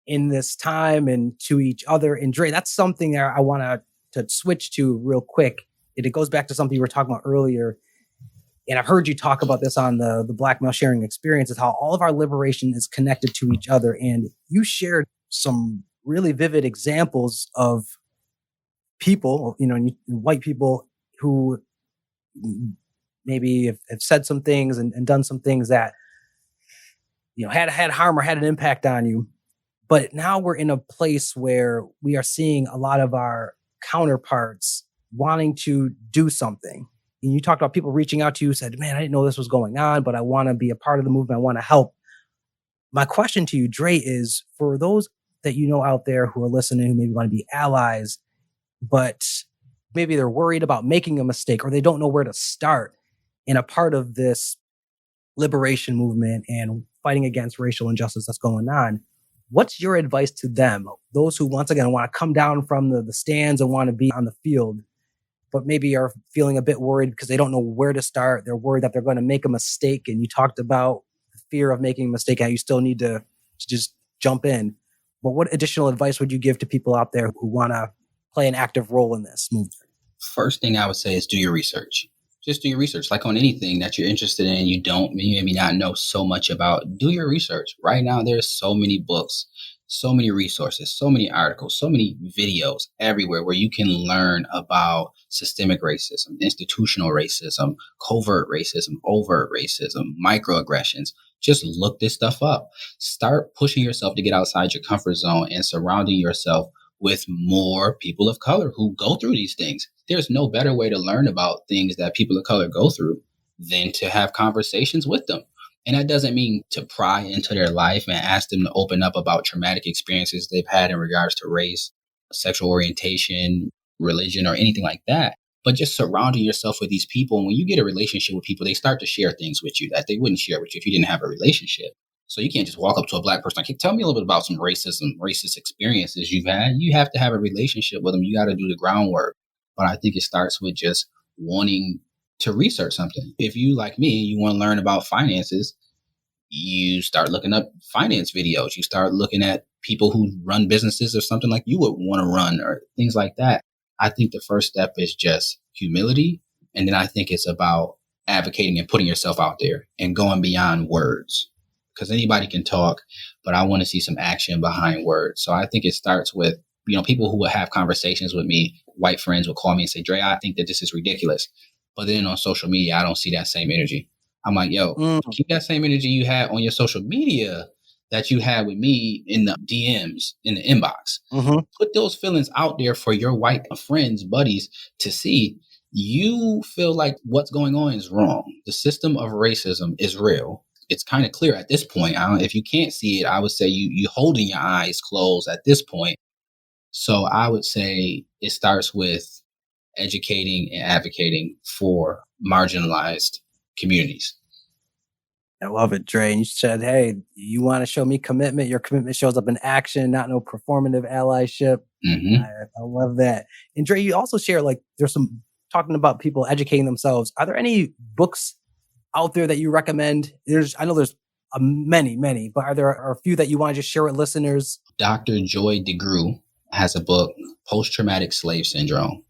in this time and to each other. And Dre, that's something that I want to switch to real quick. It goes back to something you were talking about earlier. And I've heard you talk about this on the Black Male Sharing Experience, is how all of our liberation is connected to each other. And you shared some really vivid examples of people, white people who maybe have said some things and done some things that, had harm or had an impact on you. But now we're in a place where we are seeing a lot of our counterparts wanting to do something. And you talked about people reaching out to you, said, man, I didn't know this was going on, but I want to be a part of the movement. I want to help. My question to you, Dre, is for those that out there who are listening, who maybe want to be allies, but maybe they're worried about making a mistake or they don't know where to start in a part of this liberation movement and fighting against racial injustice that's going on. What's your advice to them? Those who, once again, want to come down from the stands and want to be on the field, but maybe are feeling a bit worried because they don't know where to start. They're worried that they're going to make a mistake. And you talked about the fear of making a mistake, how you still need to just jump in. But what additional advice would you give to people out there who want to play an active role in this movement? First thing I would say is do your research. Just do your research. Like on anything that you're interested in, you maybe not know so much about, do your research. Right now, there's so many books, so many resources, so many articles, so many videos everywhere where you can learn about systemic racism, institutional racism, covert racism, overt racism, microaggressions. Just look this stuff up. Start pushing yourself to get outside your comfort zone and surrounding yourself with more people of color who go through these things. There's no better way to learn about things that people of color go through than to have conversations with them. And that doesn't mean to pry into their life and ask them to open up about traumatic experiences they've had in regards to race, sexual orientation, religion, or anything like that. But just surrounding yourself with these people. And when you get a relationship with people, they start to share things with you that they wouldn't share with you if you didn't have a relationship. So you can't just walk up to a Black person like, tell me a little bit about some racist experiences you've had. You have to have a relationship with them. You got to do the groundwork. But I think it starts with just wanting to research something. If you, like me, you want to learn about finances, you start looking up finance videos. You start looking at people who run businesses or something like you would want to run or things like that. I think the first step is just humility. And then I think it's about advocating and putting yourself out there and going beyond words. Because anybody can talk, but I want to see some action behind words. So I think it starts with, people who will have conversations with me. White friends will call me and say, Dre, I think that this is ridiculous. But then on social media, I don't see that same energy. I'm like, keep that same energy you had on your social media that you had with me in the DMs, in the inbox. Mm-hmm. Put those feelings out there for your white friends, buddies to see. You feel like what's going on is wrong. The system of racism is real. It's kind of clear at this point. If you can't see it, I would say you holding your eyes closed at this point. So I would say it starts with educating and advocating for marginalized communities. I love it, Dre. And you said, hey, you want to show me commitment? Your commitment shows up in action, not no performative allyship. Mm-hmm. I love that. And Dre, you also share, there's some talking about people educating themselves. Are there any books out there that you recommend? I know there's many, but are there a few that you want to just share with listeners? Dr. Joy DeGruy has a book, Post-Traumatic Slave Syndrome.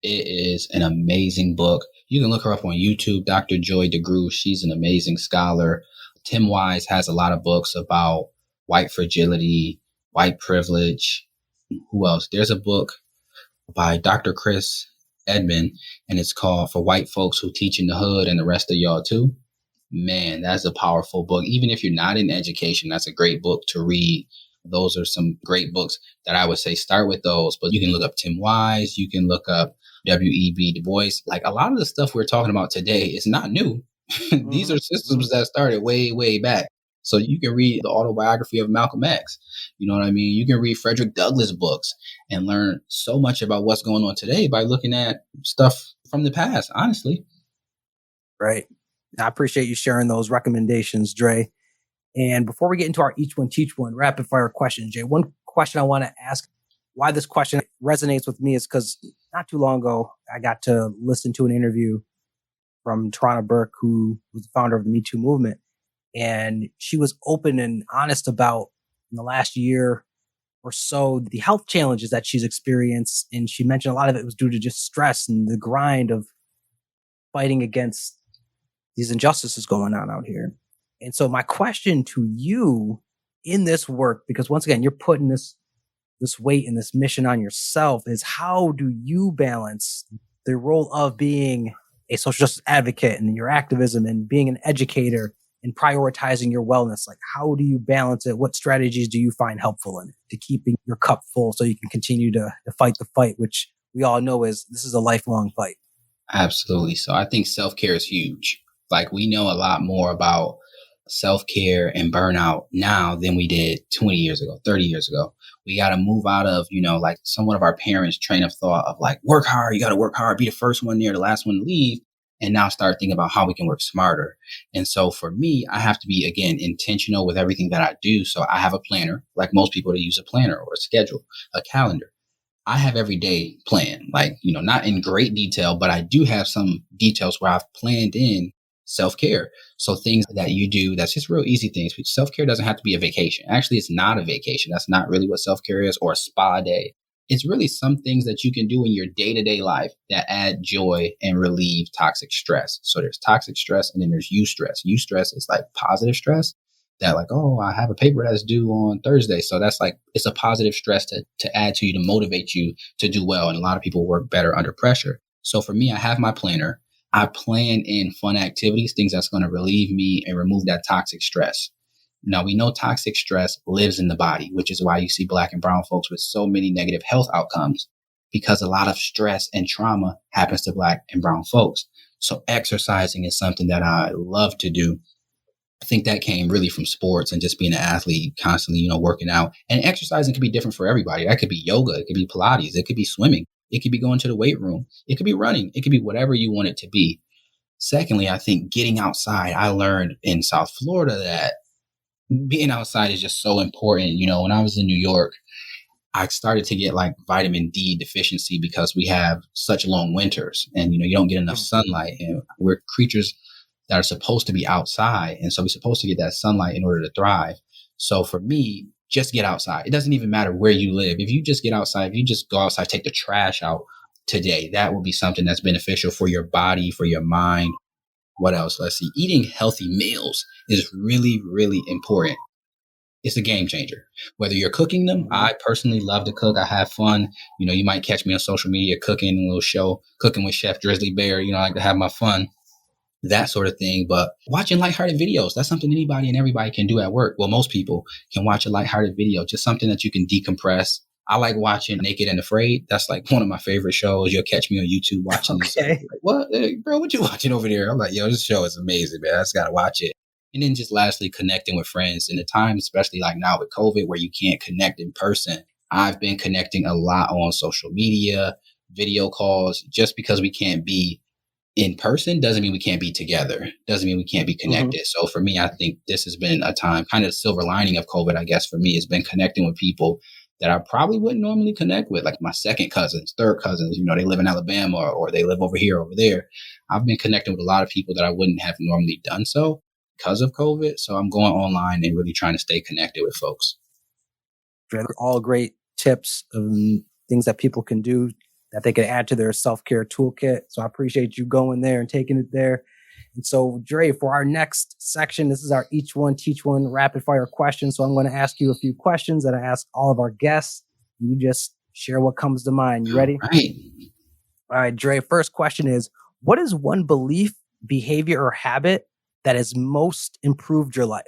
It is an amazing book. You can look her up on YouTube, Dr. Joy DeGruy. She's an amazing scholar. Tim Wise has a lot of books about white fragility, white privilege. Who else? There's a book by Dr. Chris Edmond, and it's called For White Folks Who Teach in the Hood and the Rest of Y'all Too. Man, that's a powerful book. Even if you're not in education, that's a great book to read. Those are some great books that I would say start with those. But you can look up Tim Wise. You can look up W.E.B. Du Bois. Like a lot of the stuff we're talking about today is not new. These are systems that started way, way back. So you can read the autobiography of Malcolm X. You know what I mean? You can read Frederick Douglass books and learn so much about what's going on today by looking at stuff from the past, honestly. Right. I appreciate you sharing those recommendations, Dre. And before we get into our Each One Teach One rapid fire questions, Jay, one question I want to ask, why this question resonates with me is because not too long ago, I got to listen to an interview from Tarana Burke, who was the founder of the Me Too movement. And she was open and honest about in the last year or so, the health challenges that she's experienced. And she mentioned a lot of it was due to just stress and the grind of fighting against these injustices going on out here. And so my question to you in this work, because once again, you're putting this weight and this mission on yourself, is how do you balance the role of being a social justice advocate and your activism and being an educator and prioritizing your wellness? Like, how do you balance it? What strategies do you find helpful in it to keeping your cup full so you can continue to fight the fight, which we all know this is a lifelong fight? Absolutely. So I think self-care is huge. Like, we know a lot more about self-care and burnout now than we did 20 years ago, 30 years ago. We got to move out of, like somewhat of our parents' train of thought of like, work hard, you got to work hard, be the first one there, the last one to leave, and now start thinking about how we can work smarter. And so for me, I have to be, again, intentional with everything that I do. So I have a planner, like most people that use a planner or a schedule, a calendar. I have every day planned, like, not in great detail, but I do have some details where I've planned in self-care. So things that you do, that's just real easy things. Self-care doesn't have to be a vacation. Actually, it's not a vacation. That's not really what self-care is, or a spa day. It's really some things that you can do in your day-to-day life that add joy and relieve toxic stress. So there's toxic stress and then there's eustress. Eustress is like positive stress that like, oh, I have a paper that's due on Thursday. So that's like, it's a positive stress to add to you, to motivate you to do well. And a lot of people work better under pressure. So for me, I have my planner. I plan in fun activities, things that's going to relieve me and remove that toxic stress. Now, we know toxic stress lives in the body, which is why you see Black and brown folks with so many negative health outcomes, because a lot of stress and trauma happens to Black and brown folks. So exercising is something that I love to do. I think that came really from sports and just being an athlete, constantly, working out. And exercising can be different for everybody. That could be yoga. It could be Pilates. It could be swimming. It could be going to the weight room. It could be running. It could be whatever you want it to be. Secondly, I think getting outside. I learned in South Florida that being outside is just so important. When I was in New York, I started to get like vitamin D deficiency because we have such long winters and, you don't get enough sunlight, and we're creatures that are supposed to be outside. And so we're supposed to get that sunlight in order to thrive. So for me, just get outside. It doesn't even matter where you live. If you just get outside, if you just go outside, take the trash out today, that will be something that's beneficial for your body, for your mind. What else? Let's see. Eating healthy meals is really, really important. It's a game changer. Whether you're cooking them, I personally love to cook. I have fun. You might catch me on social media cooking a little show, Cooking with Chef Drizzly Bear. I like to have my fun, that sort of thing. But watching lighthearted videos, that's something anybody and everybody can do at work. Well, most people can watch a lighthearted video, just something that you can decompress. I like watching Naked and Afraid. That's like one of my favorite shows. You'll catch me on YouTube watching this. Like, what, bro, what you watching over there? I'm like, yo, this show is amazing, man. I just got to watch it. And then just lastly, connecting with friends in a time, especially like now with COVID, where you can't connect in person. I've been connecting a lot on social media, video calls. Just because we can't be in person doesn't mean we can't be together. Doesn't mean we can't be connected. So for me, I think this has been a time, kind of the silver lining of COVID, I guess, for me, has been connecting with people that I probably wouldn't normally connect with, like my second cousins, third cousins. They live in Alabama or they live over here, over there. I've been connecting with a lot of people that I wouldn't have normally done so because of COVID. So I'm going online and really trying to stay connected with folks. All great tips of things that people can do that they can add to their self-care toolkit. So I appreciate you going there and taking it there. And so, Dre, for our next section, this is our Each One Teach One rapid fire question. So I'm going to ask you a few questions that I ask all of our guests. You just share what comes to mind. You ready? All right, Dre, first question is, what is one belief, behavior, or habit that has most improved your life?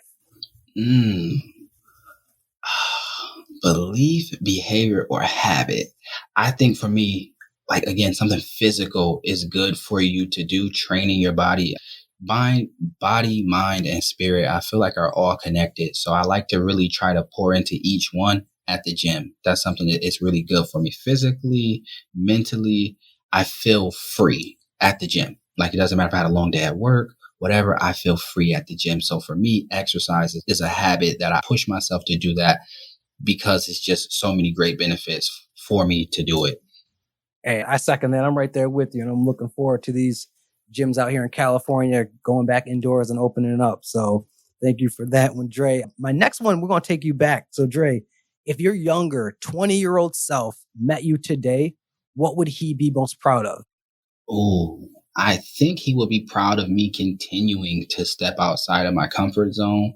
Belief, behavior, or habit. I think for me, like, again, something physical is good for you to do. Training your body, body, mind, and spirit, I feel like are all connected. So I like to really try to pour into each one at the gym. That's something that is really good for me physically, mentally. I feel free at the gym. Like, it doesn't matter if I had a long day at work, whatever, I feel free at the gym. So for me, exercise is a habit that I push myself to do that because it's just so many great benefits for me to do it. Hey, I second that. I'm right there with you. And I'm looking forward to these gyms out here in California going back indoors and opening up. So thank you for that one, Dre. My next one, we're going to take you back. So Dre, if your younger 20-year-old self met you today, what would he be most proud of? Oh, I think he would be proud of me continuing to step outside of my comfort zone.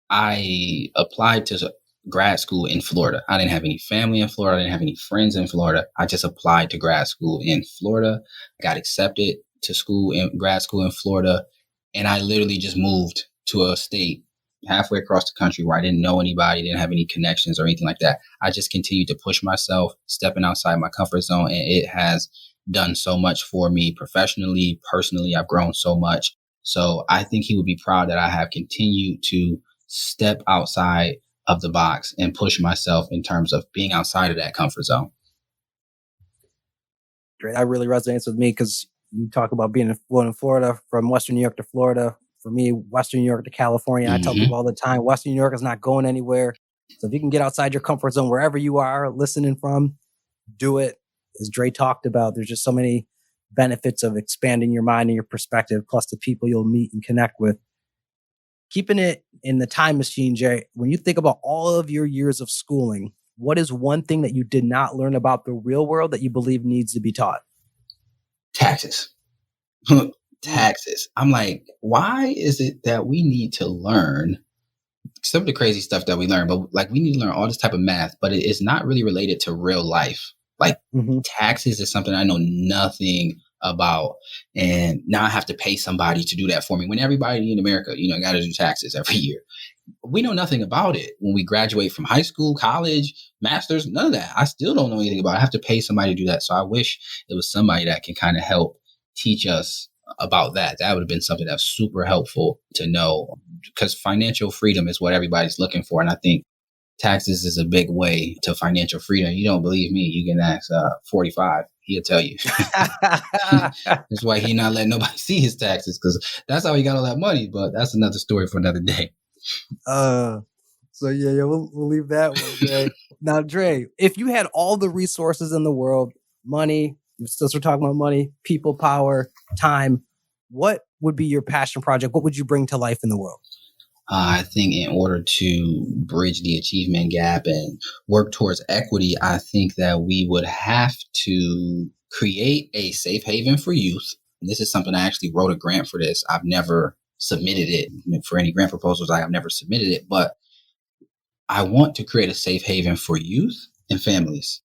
I applied to grad school in Florida. I didn't have any family in Florida. I didn't have any friends in Florida. I just applied to grad school in Florida, got accepted. to school in grad school in Florida, and I literally just moved to a state halfway across the country where I didn't know anybody, didn't have any connections or anything like that. I just continued to push myself, stepping outside my comfort zone, and it has done so much for me professionally, personally. I've grown so much. So I think he would be proud that I have continued to step outside of the box and push myself in terms of being outside of that comfort zone. That really resonates with me because you talk about being in Florida, from Western New York to Florida. For me, Western New York to California. I tell people all the time, Western New York is not going anywhere. So if you can get outside your comfort zone, wherever you are listening from, do it. As Dre talked about, there's just so many benefits of expanding your mind and your perspective, plus the people you'll meet and connect with. Keeping it in the time machine, Jay, when you think about all of your years of schooling, what is one thing that you did not learn about the real world that you believe needs to be taught? Taxes. Taxes. I'm like, why is it that we need to learn some of the crazy stuff that we learn, but like we need to learn all this type of math, but it is not really related to real life. Like taxes is something I know nothing about. And now I have to pay somebody to do that for me when everybody in America, got to do taxes every year. We know nothing about it when we graduate from high school, college, master's, none of that. I still don't know anything about it. I have to pay somebody to do that. So I wish it was somebody that can kind of help teach us about that. That would have been something that's super helpful to know, because financial freedom is what everybody's looking for. And I think taxes is a big way to financial freedom. You don't believe me? You can ask 45. He'll tell you. That's why he not letting nobody see his taxes, because that's how he got all that money. But that's another story for another day. So yeah, we'll leave that one, Dre. Now, Dre, if you had all the resources in the world, money, since we're talking about money, people, power, time, what would be your passion project? What would you bring to life in the world? I think in order to bridge the achievement gap and work towards equity, I think that we would have to create a safe haven for youth. And this is something I actually wrote a grant for this. I've never submitted it for any grant proposals. I have never submitted it, but I want to create a safe haven for youth and families,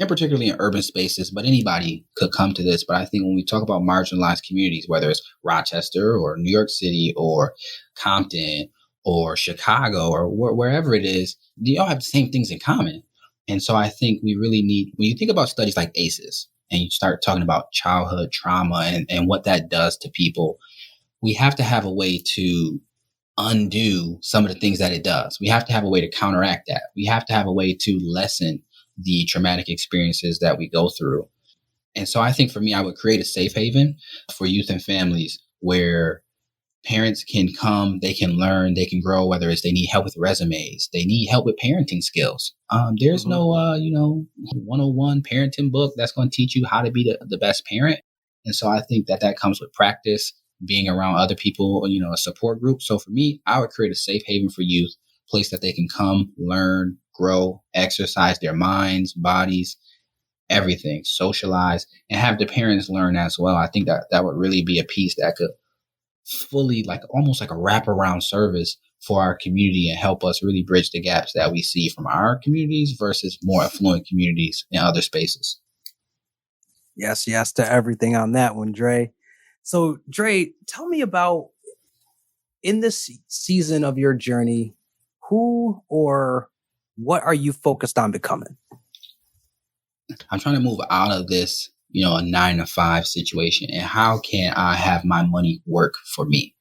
and particularly in urban spaces, but anybody could come to this. But I think when we talk about marginalized communities, whether it's Rochester or New York City or Compton or Chicago or wherever it is, they all have the same things in common. And so I think we really need, when you think about studies like ACEs and you start talking about childhood trauma and what that does to people, we have to have a way to undo some of the things that it does. We have to have a way to counteract that. We have to have a way to lessen the traumatic experiences that we go through. And so I think for me, I would create a safe haven for youth and families where parents can come, they can learn, they can grow, whether it's they need help with resumes, they need help with parenting skills. There's no 101 parenting book that's going to teach you how to be the best parent. And so I think that comes with practice, being around other people, a support group. So for me, I would create a safe haven for youth, a place that they can come, learn, grow, exercise their minds, bodies, everything, socialize, and have the parents learn as well. I think that would really be a piece that could fully, like almost like a wraparound service for our community and help us really bridge the gaps that we see from our communities versus more affluent communities in other spaces. Yes to everything on that one, Dre. So, Dre, tell me about, in this season of your journey, who or what are you focused on becoming? I'm trying to move out of this, a 9-to-5 situation, and how can I have my money work for me?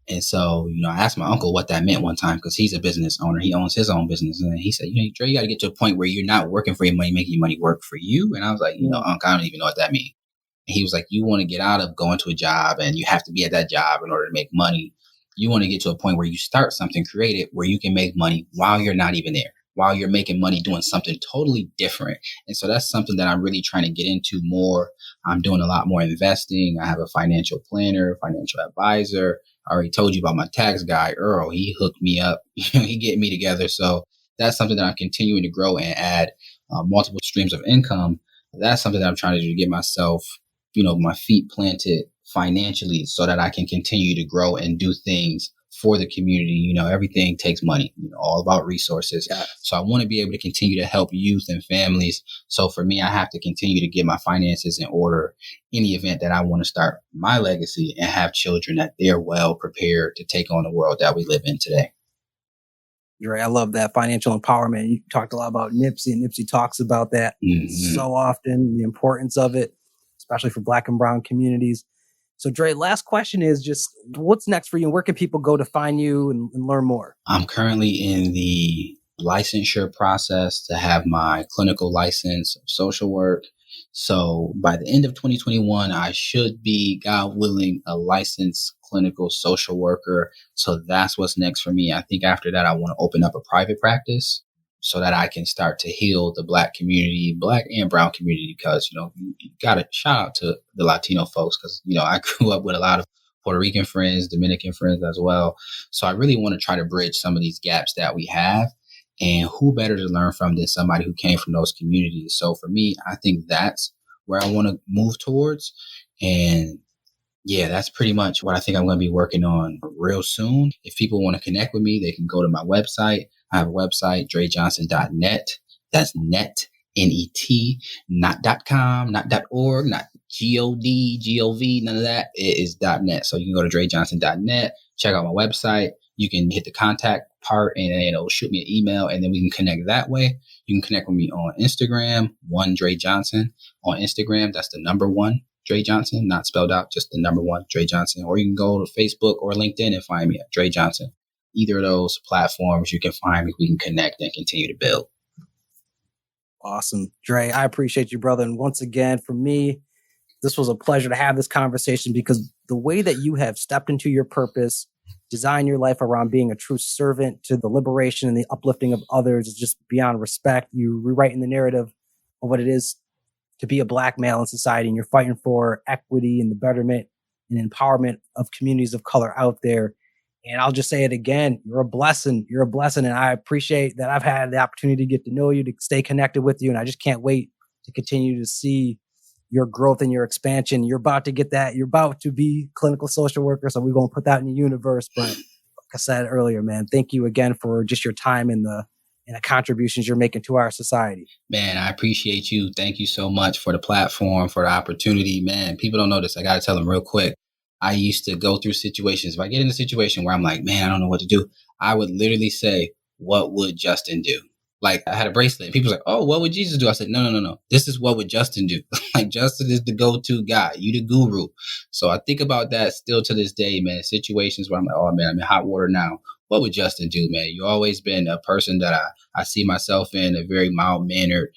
And so, I asked my uncle what that meant one time, because he's a business owner. He owns his own business. And he said, Dre, you got to get to a point where you're not working for your money, making your money work for you. And I was like, Uncle, I don't even know what that means. And he was like, you want to get out of going to a job and you have to be at that job in order to make money. You want to get to a point where you start something creative where you can make money while you're not even there, while you're making money doing something totally different. And so that's something that I'm really trying to get into more. I'm doing a lot more investing. I have a financial planner, financial advisor. I already told you about my tax guy, Earl. He hooked me up. He get me together. So that's something that I'm continuing to grow and add multiple streams of income. That's something that I'm trying to do to get myself, my feet planted financially so that I can continue to grow and do things for the community. You know, everything takes money, you know, all about resources. Yeah. So I want to be able to continue to help youth and families. So for me, I have to continue to get my finances in order in the event that I want to start my legacy and have children that they're well prepared to take on the world that we live in today. Dre, I love that financial empowerment. You talked a lot about Nipsey, and Nipsey talks about that so often, the importance of it, especially for Black and brown communities. So, Dre, last question is just what's next for you, and where can people go to find you and learn more? I'm currently in the licensure process to have my clinical license of social work. So by the end of 2021, I should be, God willing, a licensed clinical social worker. So that's what's next for me. I think after that, I want to open up a private practice so that I can start to heal the Black community, Black and brown community, because, you know, you got to shout out to the Latino folks because, you know, I grew up with a lot of Puerto Rican friends, Dominican friends as well. So I really want to try to bridge some of these gaps that we have. And who better to learn from than somebody who came from those communities? So for me, I think that's where I want to move towards. And yeah, that's pretty much what I think I'm going to be working on real soon. If people want to connect with me, they can go to my website. I have a website, drejohnson.net. That's net, N-E-T, not .com, not .org, not G-O-D, G-O-V, none of that. It is .net. So you can go to drejohnson.net, check out my website. You can hit the contact part and it'll shoot me an email and then we can connect that way. You can connect with me on Instagram, one Dre Johnson. On Instagram, that's the number one Dre Johnson, not spelled out, just the number one Dre Johnson. Or you can go to Facebook or LinkedIn and find me at Dre Johnson. Either of those platforms, you can find me. We can connect and continue to build. Awesome. Dre, I appreciate you, brother. And once again, for me, this was a pleasure to have this conversation because the way that you have stepped into your purpose, design your life around being a true servant to the liberation and the uplifting of others is just beyond respect. You're rewriting the narrative of what it is to be a Black male in society, and you're fighting for equity and the betterment and empowerment of communities of color out there. And I'll just say it again, you're a blessing. You're a blessing. And I appreciate that I've had the opportunity to get to know you, to stay connected with you. And I just can't wait to continue to see your growth and your expansion. You're about to get that. You're about to be clinical social worker. So we're going to put that in the universe. But like I said earlier, man, thank you again for just your time and the contributions you're making to our society. Man, I appreciate you. Thank you so much for the platform, for the opportunity. Man, people don't know this. I got to tell them real quick. I used to go through situations. If I get in a situation where I'm like, man, I don't know what to do, I would literally say, what would Justin do? Like I had a bracelet and people were like, oh, what would Jesus do? I said, no. This is what would Justin do. Like Justin is the go-to guy. You the guru. So I think about that still to this day, man. Situations where I'm like, oh man, I'm in hot water now. What would Justin do, man? You've always been a person that I see myself in, a very mild-mannered,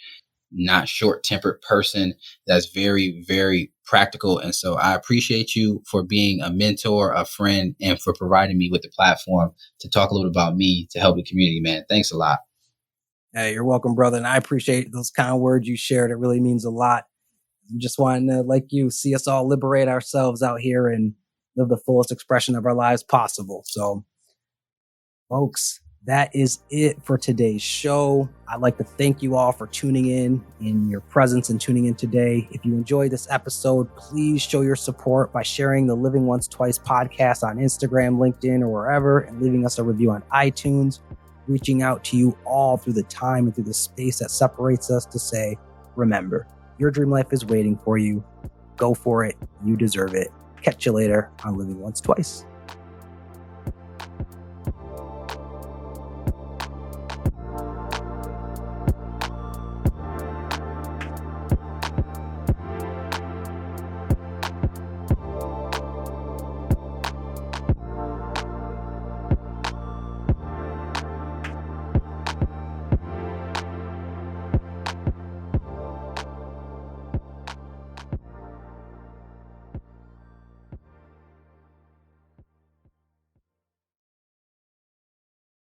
not short-tempered person that's very, very practical. And so I appreciate you for being a mentor, a friend, and for providing me with the platform to talk a little bit about me to help the community, man. Thanks a lot. Hey, you're welcome, brother. And I appreciate those kind of words you shared. It really means a lot. I'm just wanting to, like you, see us all liberate ourselves out here and live the fullest expression of our lives possible. So, folks, that is it for today's show. I'd like to thank you all for tuning in your presence and tuning in today. If you enjoyed this episode, please show your support by sharing the Living Once Twice podcast on Instagram, LinkedIn, or wherever, and leaving us a review on iTunes. Reaching out to you all through the time and through the space that separates us to say, remember, your dream life is waiting for you. Go for it. You deserve it. Catch you later on Living Once Twice.